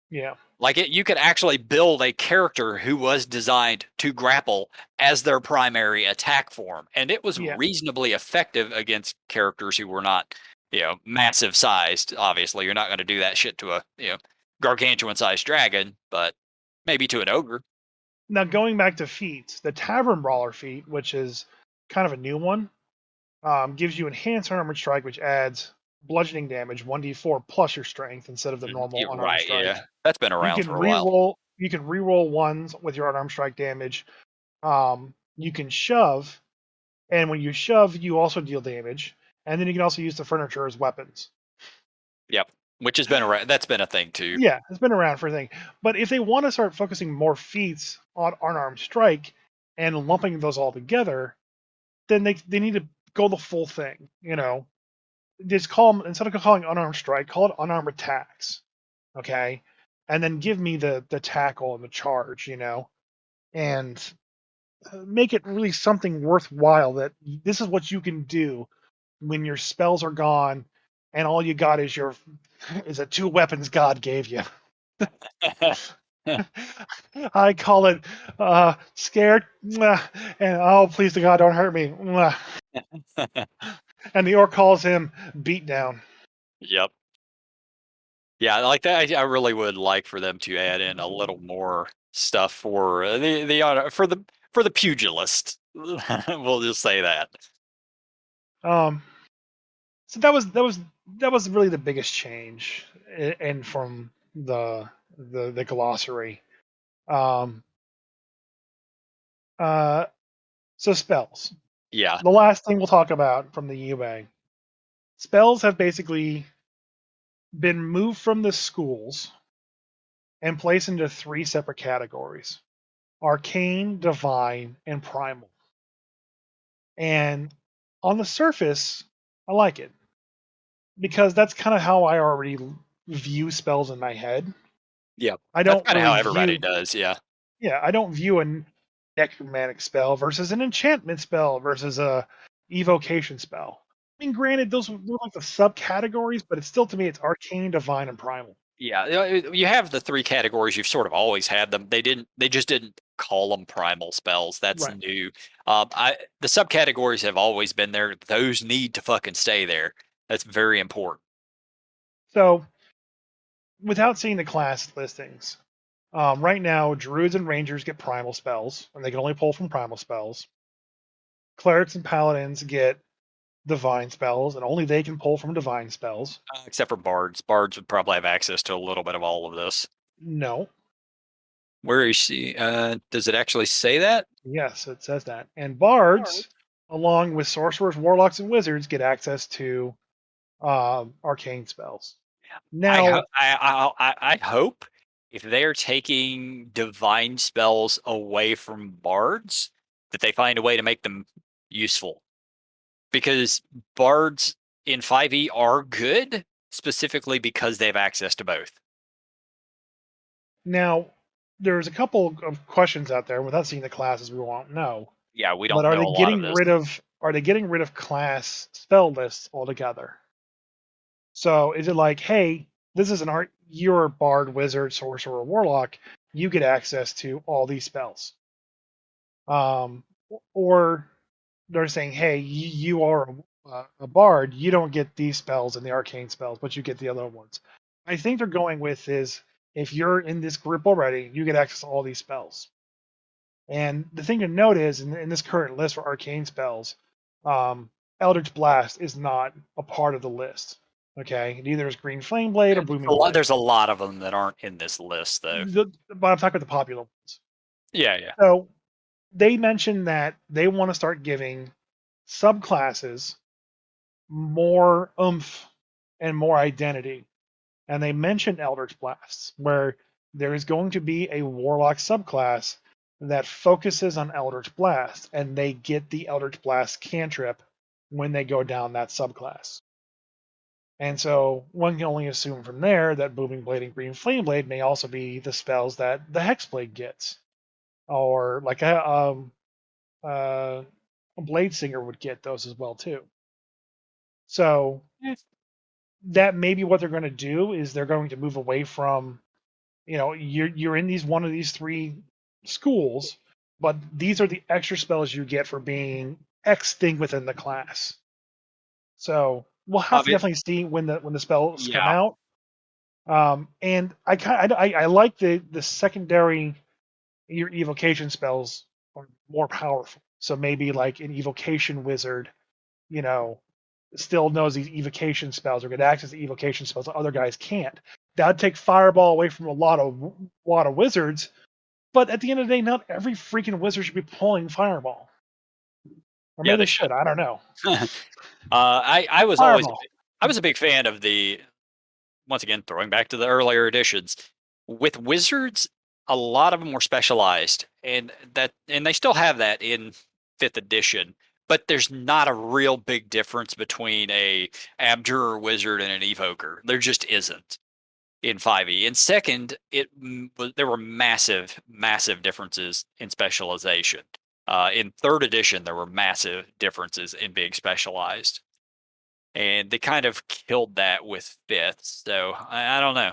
Yeah, Like you could actually build a character who was designed to grapple as their primary attack form, and it was yeah. reasonably effective against characters who were not, massive sized. Obviously, you're not going to do that shit to a gargantuan sized dragon, but maybe to an ogre. Now going back to feats, the Tavern Brawler feat, which is kind of a new one, gives you enhanced armored strike, which adds bludgeoning damage 1d4 plus your strength instead of the normal You're unarmed right. strike. Yeah, that's been You around can for a while. reroll. You can reroll ones with your unarmed strike damage. You can shove, And when you shove, you also deal damage, and then you can also use the furniture as weapons. Yep. Which has been around. That's been a thing too. Yeah, it's been around for a thing. But if they want to start focusing more feats on unarmed strike and lumping those all together, then they need to go the full thing. Just call them, instead of calling unarmed strike, call it unarmed attacks. Okay, and then give me the tackle and the charge. And make it really something worthwhile. That this is what you can do when your spells are gone, and all you got is a 2 weapons God gave you. I call it scared, and oh please to God don't hurt me. And the orc calls him beat down. Yep. Yeah, like that. I really would like for them to add in a little more stuff for for the pugilist. We'll just say that. Um, so that was really the biggest change, and from the glossary. Um, uh, so spells. Yeah, The last thing we'll talk about from the UA. Spells have basically been moved from the schools and placed into 3 separate categories: arcane, divine, and primal. And on the surface, I like it because that's kind of how I already view spells in my head. yep. I That's don't kind of really how everybody view, does. Yeah, yeah, I don't view a necromantic spell versus an enchantment spell versus a evocation spell. I mean, granted, those were like the subcategories, but it's still, to me, it's arcane, divine, and primal. yeah. You have the 3 categories. You've sort of always had them. They didn't. They just didn't call them primal spells. That's Right. new. The subcategories have always been there. Those need to fucking stay there. That's very important. So, without seeing the class listings, right now, druids and rangers get primal spells, and they can only pull from primal spells. Clerics and paladins get divine spells, and only they can pull from divine spells. Except for bards. Bards would probably have access to a little bit of all of this. No. Where is she? Does it actually say that? Yes, it says that. And bards, along with sorcerers, warlocks, and wizards, get access to arcane spells. Now, I hope if they're taking divine spells away from bards, that they find a way to make them useful. Because bards in 5e are good, specifically because they have access to both. now, there's a couple of questions out there without seeing the classes we won't know. Yeah, we But don't know a lot of this. are they getting rid of class spell lists altogether? So is it like, hey, this is an art, you're a bard, wizard, sorcerer, or warlock, you get access to all these spells. Um, or they're saying, hey, you are a bard, you don't get these spells and the arcane spells, but you get the other ones. I think they're going with is, if you're in this group already, you get access to all these spells. And the thing to note is, in this current list for arcane spells, Eldritch Blast is not a part of the list. Okay, neither is Green Flame Blade or Booming Blade. There's a lot of them that aren't in this list, though. But I'm talking about the popular ones. Yeah, yeah. So they mentioned that they want to start giving subclasses more oomph and more identity. And they mentioned Eldritch Blasts, where there is going to be a Warlock subclass that focuses on Eldritch Blast, and they get the Eldritch Blast cantrip when they go down that subclass. And so one can only assume from there that Booming Blade and Green Flame Blade may also be the spells that the Hexblade gets, or like a Blade Singer would get those as well too. So that may be what they're going to do, is they're going to move away from, you're in one of these 3 schools, but these are the extra spells you get for being X thing within the class. So we'll have to definitely see when the spells come Yeah. out. And I like the secondary, your evocation spells are more powerful. So maybe like an evocation wizard, you know, still knows these evocation spells or get access to evocation spells that other guys can't. That'd take Fireball away from a lot of wizards, but at the end of the day, not every freaking wizard should be pulling Fireball. Or Yeah, maybe they they should. should. I don't know. I was always Fireball. I was a big fan of the, once again throwing back to the earlier editions with wizards. A lot of them were specialized, and they still have that in fifth edition. But there's not a real big difference between a abjurer wizard and an evoker. There just isn't in 5e. And second, there were massive differences in specialization. In third edition, there were massive differences in being specialized, and they kind of killed that with fifth. So I don't know.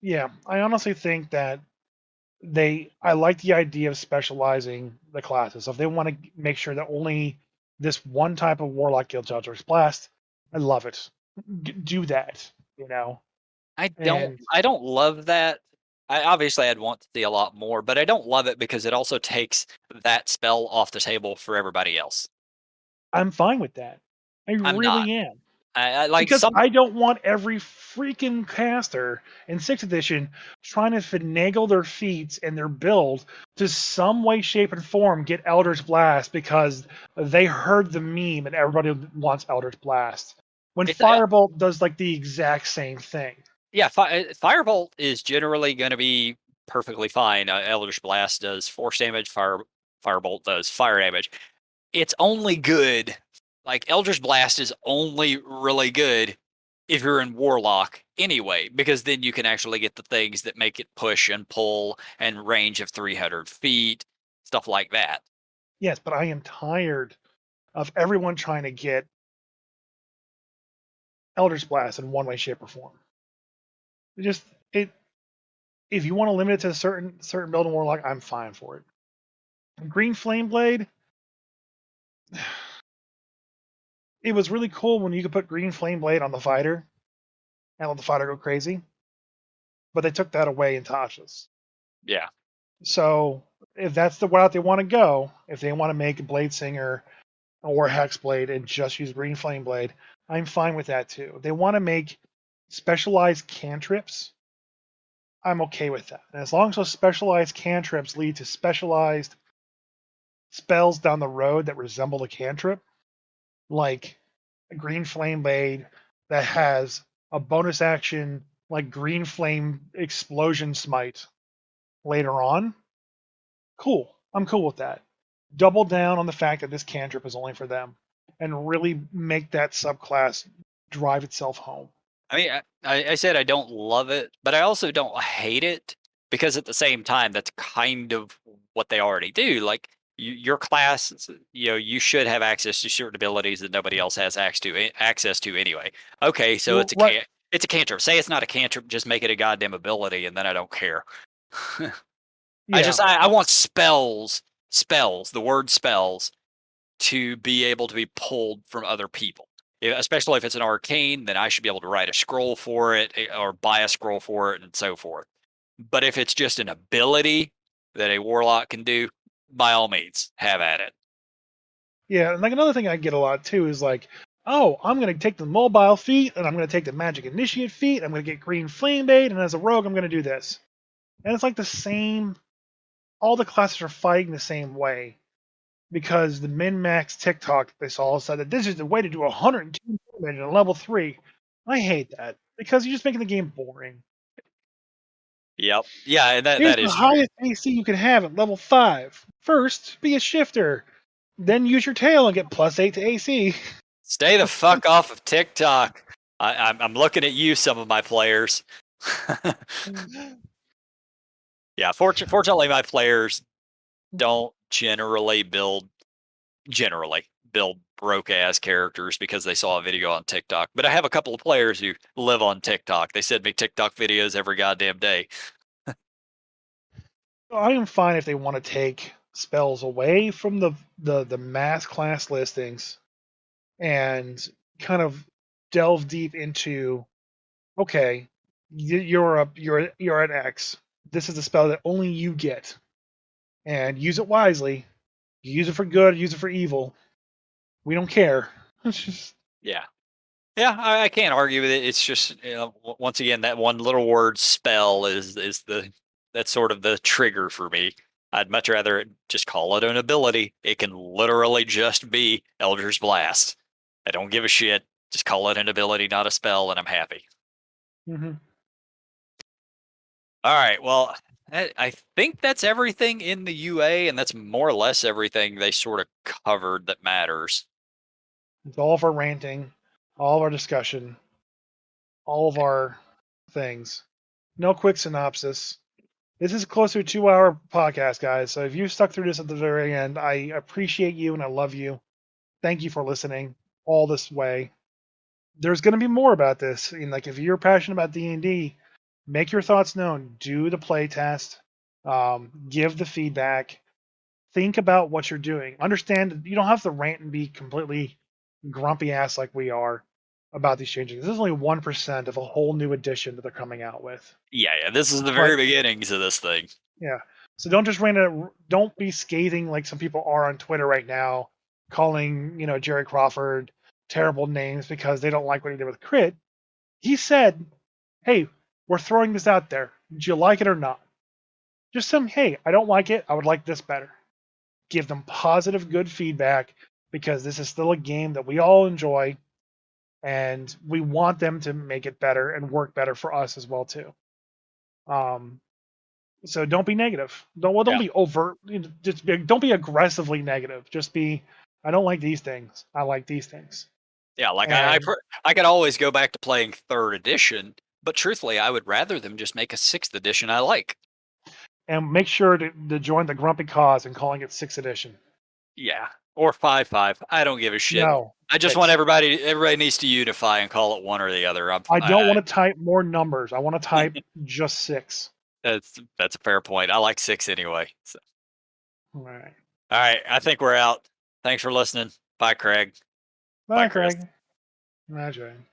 Yeah, I honestly think that I like the idea of specializing the classes. So if they want to make sure that only this one type of warlock guild Eldritch Blast, I love it. Do that, you know. And I don't love that. I obviously I'd want to see a lot more, but I don't love it because it also takes that spell off the table for everybody else. I'm fine with that. I I'm not. really am. I like Because some. I don't want every freaking caster in 6th edition trying to finagle their feats and their build to some way, shape, and form get Eldritch Blast because they heard the meme and everybody wants Eldritch Blast. When It's Firebolt does like the exact same thing. yeah. Firebolt is generally going to be perfectly fine. Eldritch Blast does force damage. Firebolt does fire damage. It's only good. Like Eldritch Blast is only really good if you're in Warlock anyway, because then you can actually get the things that make it push and pull and range of 300 feet, stuff like that. Yes, but I am tired of everyone trying to get Eldritch Blast in one way, shape, or form. It just it if you want to limit it to a certain build in Warlock, I'm fine for it. Green Flame Blade, it was really cool when you could put Green Flame Blade on the fighter and let the fighter go crazy, but they took that away in Tasha's. Yeah. So if that's the route they want to go, if they want to make a Blade Singer or Hexblade and just use Green Flame Blade, I'm fine with that too. If they want to make specialized cantrips, I'm okay with that. And as long as those specialized cantrips lead to specialized spells down the road that resemble a cantrip, like a Green Flame Blade that has a bonus action like Green Flame Explosion Smite later on, cool. I'm cool with that. Double down on the fact that this cantrip is only for them and really make that subclass drive itself home. I mean, I said I don't love it, but I also don't hate it because at the same time, that's kind of what they already do. Like your class, you should have access to certain abilities that nobody else has access to anyway. Okay, so Well, right. it's a cantrip. Say it's not a cantrip, just make it a goddamn ability, and then I don't care. Yeah. I want spells, the word spells, to be able to be pulled from other people. Especially if it's an arcane, then I should be able to write a scroll for it or buy a scroll for it and so forth. But if it's just an ability that a warlock can do, by all means, have at it. Yeah. And like another thing I get a lot too is like, oh, I'm going to take the mobile feat and I'm going to take the magic initiate feat. I'm going to get green flame bait. And as a rogue, I'm going to do this. And it's like the same, all the classes are fighting the same way because the min max TikTok they saw said that this is the way to do 102 damage in level 3. I hate that because you're just making the game boring. Yep. Yeah, and Here's that the is true. highest AC you can have at level 5. First, be a shifter. Then use your tail and get +8 to AC. Stay the fuck off of TikTok. I'm looking at you, some of my players. Yeah, fortunately, my players don't generally build broke ass characters because they saw a video on TikTok. But I have a couple of players who live on TikTok. They send me TikTok videos every goddamn day. I am fine if they want to take spells away from the mass class listings and kind of delve deep into okay, you're an X. This is a spell that only you get, and use it wisely. Use it for good. Use it for evil. We don't care. It's just Yeah. Yeah, I can't argue with it. It's just once again that one little word spell is the that's sort of the trigger for me. I'd much rather just call it an ability. It can literally just be Eldritch Blast. I don't give a shit. Just call it an ability, not a spell, and I'm happy. Hmm. All right. Well, I think that's everything in the UA, and that's more or less everything they sort of covered that matters. It's all of our ranting, all of our discussion, all of our things. No quick synopsis. This is close to a 2 hour podcast, guys. So if you stuck through this at the very end, I appreciate you and I love you. Thank you for listening all this way. There's going to be more about this. And like, if you're passionate about D&D, make your thoughts known. Do the play test. Give the feedback. Think about what you're doing. Understand you don't have to rant and be completely grumpy ass like we are about these changes. This is only 1% of a whole new edition that they're coming out with. Yeah. This is the But very beginnings of this thing. yeah, so don't just rant it. Don't be scathing like some people are on Twitter right now, calling Jerry Crawford terrible names because they don't like what he did with Crit. He said, "Hey, we're throwing this out there. Do you like it or not?" Just some, "Hey, I don't like it. I would like this better." Give them positive, good feedback because this is still a game that we all enjoy, and we want them to make it better and work better for us as well too. Um, so don't be negative. Don't Yeah. be overt. Don't be aggressively negative. Just be, "I don't like these things. I like these things." Yeah. Like And I could always go back to playing third edition, but truthfully, I would rather them just make a sixth edition I like. make sure to join the grumpy cause and calling it sixth edition. Yeah. Or 5-5. I don't give a shit. No, I just want six. everybody needs to unify and call it one or the other. I don't want to type more numbers. I want to type just six. That's a fair point. I like 6 anyway. So. All right. All right, I think we're out. Thanks for listening. Bye, Craig. Bye, Bye, Chris. Craig. Imagine.